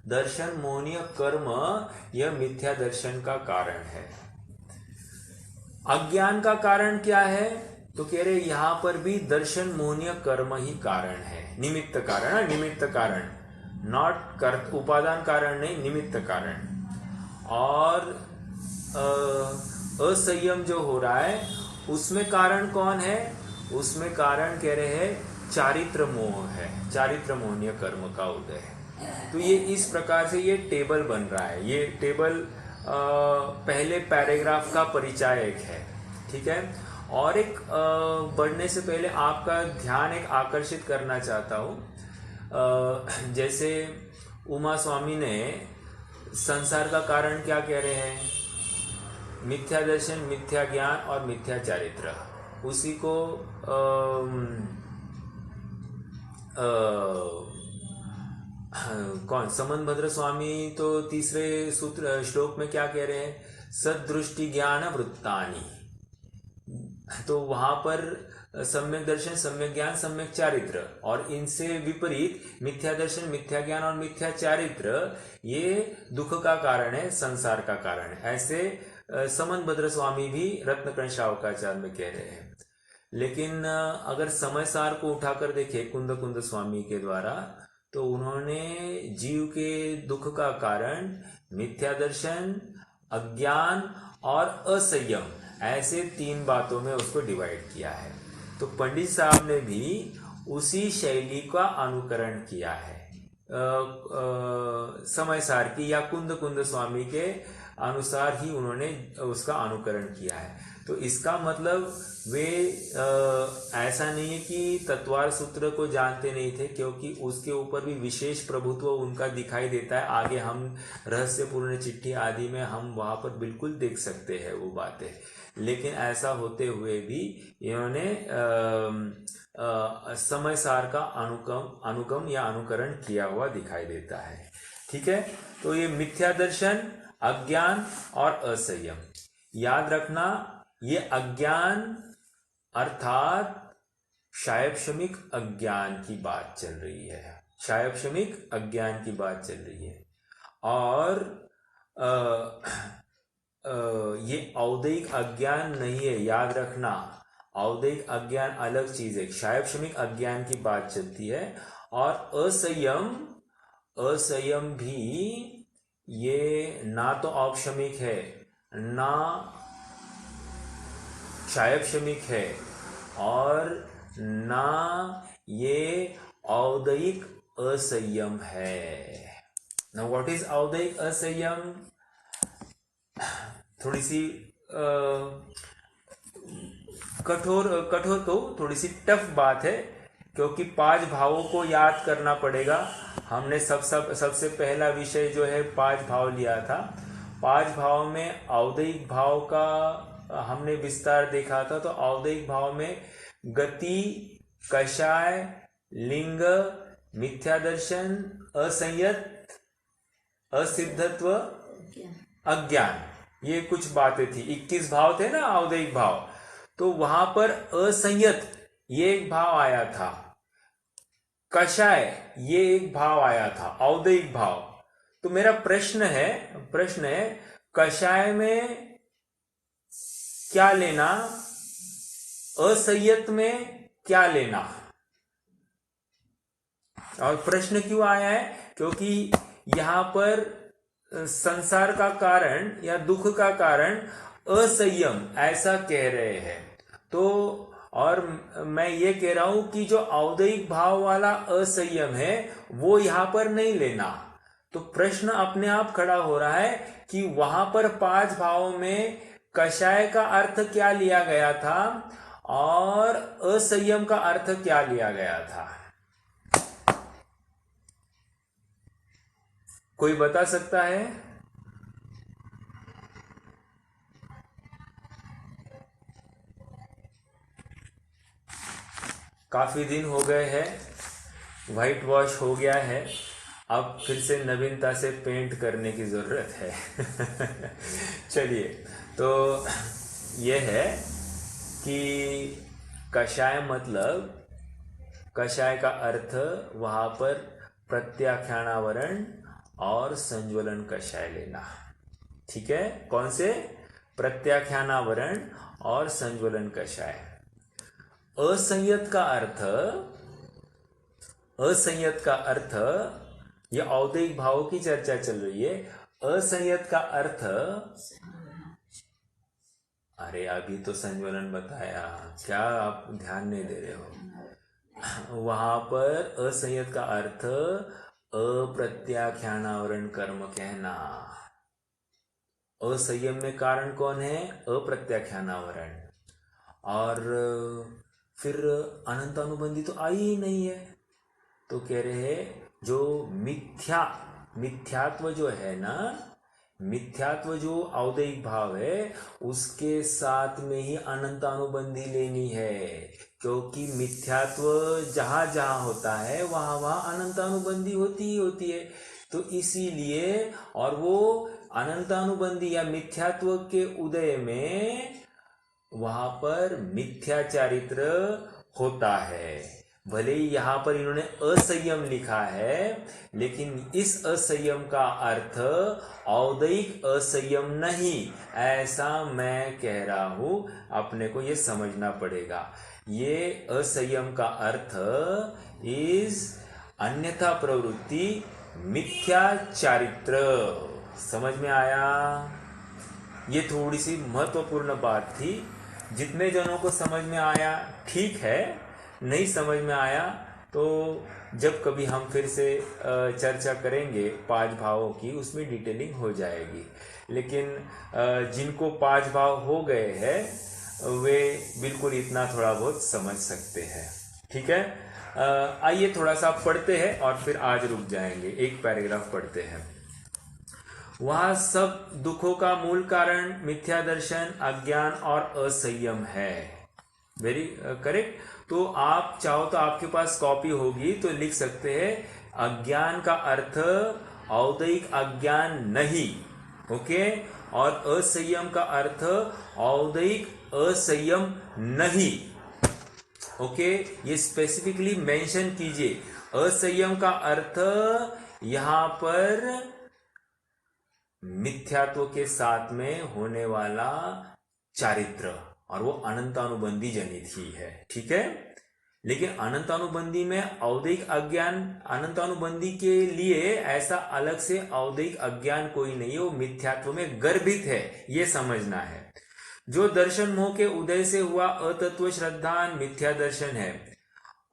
दर्शन मोहनीय कर्म, यह मिथ्या दर्शन का कारण है। अज्ञान का कारण क्या है, तो कह रहे यहां पर भी दर्शन मोहनीय कर्म ही कारण है, निमित्त कारण, निमित्त कारण। नॉट कर, उपादान कारण नहीं, निमित्त कारण। और असंयम जो हो रहा है उसमें कारण कौन है? उसमें कारण कह रहे हैं चारित्र मोह है, चारित्र मोहनीय कर्म का उदय है। तो ये इस प्रकार से ये टेबल बन रहा है। ये टेबल पहले पैराग्राफ का परिचायक है, ठीक है। और एक बढ़ने से पहले आपका ध्यान एक आकर्षित करना चाहता हूँ। जैसे उमा स्वामी ने संसार का कारण क्या कह रहे हैं? मिथ्या दर्शन, मिथ्या ज्ञान और मिथ्या चारित्र। उसी को कौन समन भद्र स्वामी तो तीसरे सूत्र श्लोक में क्या कह रहे हैं? सदृष्टि ज्ञान वृत्तानि। तो वहां पर सम्यक दर्शन, सम्यक ज्ञान, सम्यक चारित्र, और इनसे विपरीत मिथ्या दर्शन, मिथ्या ज्ञान और मिथ्या चारित्र ये दुख का कारण है, संसार का कारण है। ऐसे समन भद्र स्वामी भी रत्नकण शावकाचार में कह रहे हैं। लेकिन अगर समय सार को उठाकर देखे कुंद कुंद स्वामी के द्वारा, तो उन्होंने जीव के दुख का कारण मिथ्या दर्शन, अज्ञान और असंयम, ऐसे 3 बातों में उसको डिवाइड किया है। तो पंडित साहब ने भी उसी शैली का अनुकरण किया है, समय सार की या कुंद कुंद स्वामी के अनुसार ही उन्होंने उसका अनुकरण किया है। तो इसका मतलब वे ऐसा नहीं है कि तत्वार सूत्र को जानते नहीं थे, क्योंकि उसके ऊपर भी विशेष प्रभुत्व उनका दिखाई देता है। आगे हम रहस्यपूर्ण चिट्ठी आदि में हम वहां पर बिल्कुल देख सकते हैं वो बातें। लेकिन ऐसा होते हुए भी इन्होंने समय सार का अनुगम या अनुकरण किया हुआ दिखाई देता है, ठीक है। तो ये मिथ्या दर्शन, अज्ञान और असंयम, याद रखना, ये अज्ञान अर्थात शायपशमिक अज्ञान की बात चल रही है, शायपशमिक अज्ञान की बात चल रही है। और ये औदैहिक अज्ञान नहीं है, याद रखना। औदैहिक अज्ञान अलग चीज है, शायपशमिक अज्ञान की बात चलती है। और असंयम, असंयम भी ये ना तो औपशमिक है ना शायपशमिक है, और ना ये औदैहिक असंयम है। नाउ व्हाट इज औदैहिक असंयम? थोड़ी सी कठोर तो थोड़ी सी टफ बात है, क्योंकि 5 भावों को याद करना पड़ेगा। हमने सबसे पहला विषय जो है 5 भाव लिया था। 5 भाव में औदैहिक भाव का हमने विस्तार देखा था। तो औदैहिक भाव में गति, कषाय, लिंग, मिथ्या दर्शन, असंयत, असिद्धत्व, अज्ञान, ये कुछ बातें थी। 21 भाव थे ना औदैहिक भाव। तो वहां पर असंयत ये एक भाव आया था, कषाय ये एक भाव आया था, औदैहिक भाव। तो मेरा प्रश्न है कषाय में क्या लेना, असंयत में क्या लेना? और प्रश्न क्यों आया है? क्योंकि यहां पर संसार का कारण या दुख का कारण असंयम ऐसा कह रहे हैं। तो और मैं ये कह रहा हूं कि जो औदैहिक भाव वाला असंयम है वो यहां पर नहीं लेना। तो प्रश्न अपने आप खड़ा हो रहा है कि वहां पर 5 भावों में कषाय का अर्थ क्या लिया गया था और असंयम का अर्थ क्या लिया गया था? कोई बता सकता है? काफी दिन हो गए हैं, व्हाइट वॉश हो गया है, अब फिर से नवीनता से पेंट करने की जरूरत है। चलिए, तो यह है कि कषाय मतलब, कषाय का अर्थ वहां पर प्रत्याख्यानावरण और संज्वलन कषाय लेना, ठीक है। कौन से? प्रत्याख्यानावरण और संज्वलन कषाय। असंयत का अर्थ ये औदैहिक भावों की चर्चा चल रही है। असंयत का अर्थ, अरे अभी तो संज्वलन बताया, क्या आप ध्यान नहीं दे रहे हो? वहां पर असंयत का अर्थ अप्रत्याख्यानावरण कर्म कहना। असंयम में कारण कौन है? अप्रत्याख्यानावरण। और फिर अनंतानुबंधी तो आई ही नहीं है। तो कह रहे हैं जो मिथ्यात्व जो है ना, मिथ्यात्व जो औदैहिक भाव है उसके साथ में ही अनंतानुबंधी लेनी है, क्योंकि मिथ्यात्व जहां जहां होता है वहां वहां अनंतानुबंधी होती ही होती है। तो इसीलिए, और वो अनंतानुबंधी या मिथ्यात्व के उदय में वहां पर मिथ्या चारित्र होता है। भले ही यहां पर इन्होंने असंयम लिखा है, लेकिन इस असंयम का अर्थ औदैहिक असंयम नहीं, ऐसा मैं कह रहा हूं। अपने को यह समझना पड़ेगा। ये असंयम का अर्थ इज अन्यथा प्रवृत्ति, मिथ्या चारित्र। समझ में आया? ये थोड़ी सी महत्वपूर्ण बात थी। जितने जनों को समझ में आया ठीक है, नहीं समझ में आया तो जब कभी हम फिर से चर्चा करेंगे 5 भावों की, उसमें डिटेलिंग हो जाएगी। लेकिन जिनको 5 भाव हो गए हैं वे बिल्कुल इतना थोड़ा बहुत समझ सकते हैं। ठीक है, आइए थोड़ा सा पढ़ते हैं और फिर आज रुक जाएंगे। एक पैराग्राफ पढ़ते हैं। वहां सब दुखों का मूल कारण मिथ्या दर्शन, अज्ञान और असंयम है। Very correct. तो आप चाहो तो आपके पास कॉपी होगी तो लिख सकते हैं, अज्ञान का अर्थ औदैहिक अज्ञान नहीं, ओके। और असंयम का अर्थ औदैहिक असंयम नहीं, ओके। ये स्पेसिफिकली मेंशन कीजिए। असंयम का अर्थ यहां पर मिथ्यात्व के साथ में होने वाला चारित्र, और वो अनंतानुबंधी जनित ही है। ठीक है, लेकिन अनंतानुबंधी में औदैहिक अज्ञान, अनंतानुबंधी के लिए ऐसा अलग से औदैहिक अज्ञान कोई नहीं है, वो मिथ्यात्व में गर्भित है, ये समझना है। जो दर्शन मोह के उदय से हुआ अतत्व श्रद्धान मिथ्या दर्शन है।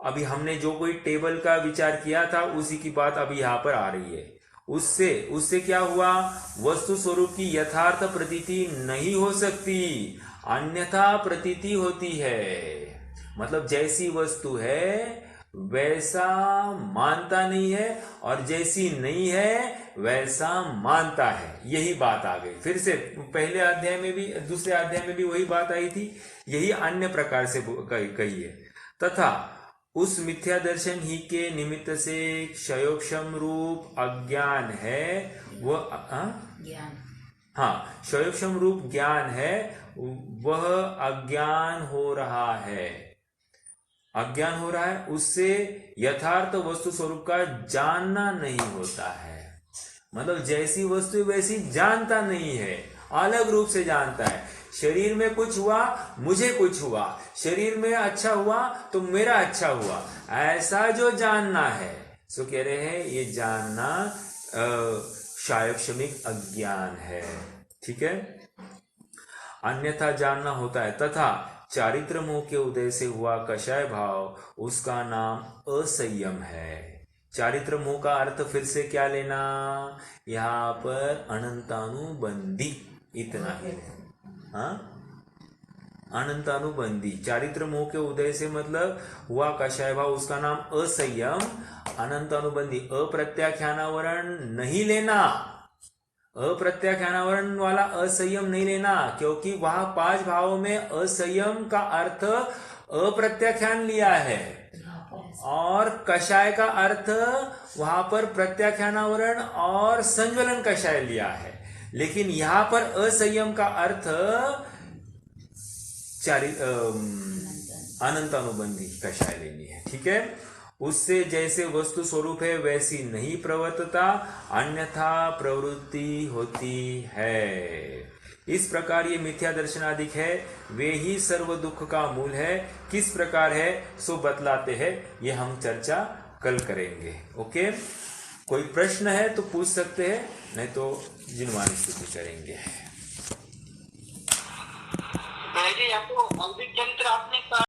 अभी हमने जो कोई टेबल का विचार किया था उसी की बात अभी यहां पर आ रही है। उससे क्या हुआ? वस्तु स्वरूप की यथार्थ प्रतीति नहीं हो सकती, अन्यथा प्रतीति होती है। मतलब जैसी वस्तु है वैसा मानता नहीं है, और जैसी नहीं है वैसा मानता है। यही बात आ गई फिर से। पहले अध्याय में भी, दूसरे अध्याय में भी वही बात आई थी, यही अन्य प्रकार से कही है। तथा उस मिथ्या दर्शन ही के निमित्त से क्षयोक्षम रूप अज्ञान है, वह ज्ञान, हाँ, क्षयोक्षम रूप ज्ञान है, वह अज्ञान हो रहा है। अज्ञान हो रहा है, उससे यथार्थ वस्तु स्वरूप का जानना नहीं होता है। मतलब जैसी वस्तु वैसी जानता नहीं है, अलग रूप से जानता है। शरीर में कुछ हुआ, मुझे कुछ हुआ, शरीर में अच्छा हुआ तो मेरा अच्छा हुआ, ऐसा जो जानना है, सो कह रहे हैं ये जानना क्षयक्षमिक अज्ञान है। ठीक है, अन्यथा जानना होता है। तथा चारित्र मोह के उदय से हुआ कषाय भाव, उसका नाम असंयम है। चारित्र मोह का अर्थ फिर से क्या लेना? यहां पर अनंतानुबंधी, इतना ही। हाँ, अनंतानुबंधी। चारित्र मोह के उदय से मतलब हुआ कषाय भाव, उसका नाम असंयम। अनंतानुबंधी, अप्रत्याख्यानावरण नहीं लेना, अप्रत्याख्यानावरण वाला असंयम नहीं लेना, क्योंकि वहां 5 भावों में असंयम का अर्थ अप्रत्याख्यान लिया है, और कषाय का अर्थ वहां पर प्रत्याख्यानावरण और संज्वलन कषाय लिया है। लेकिन यहां पर असंयम का अर्थ अनंतानुबंधी कषाय लेनी है। ठीक है, उससे जैसे वस्तु स्वरूप है वैसी नहीं प्रवर्तता, अन्यथा प्रवृत्ति होती है। इस प्रकार ये मिथ्या दर्शनादिक है, वे ही सर्व दुख का मूल है। किस प्रकार है सो बतलाते हैं, ये हम चर्चा कल करेंगे। ओके। कोई प्रश्न है तो पूछ सकते हैं, नहीं तो जिनवानी स्तुति करेंगे। पहले आपको अंबिक यंत्र आपने कहा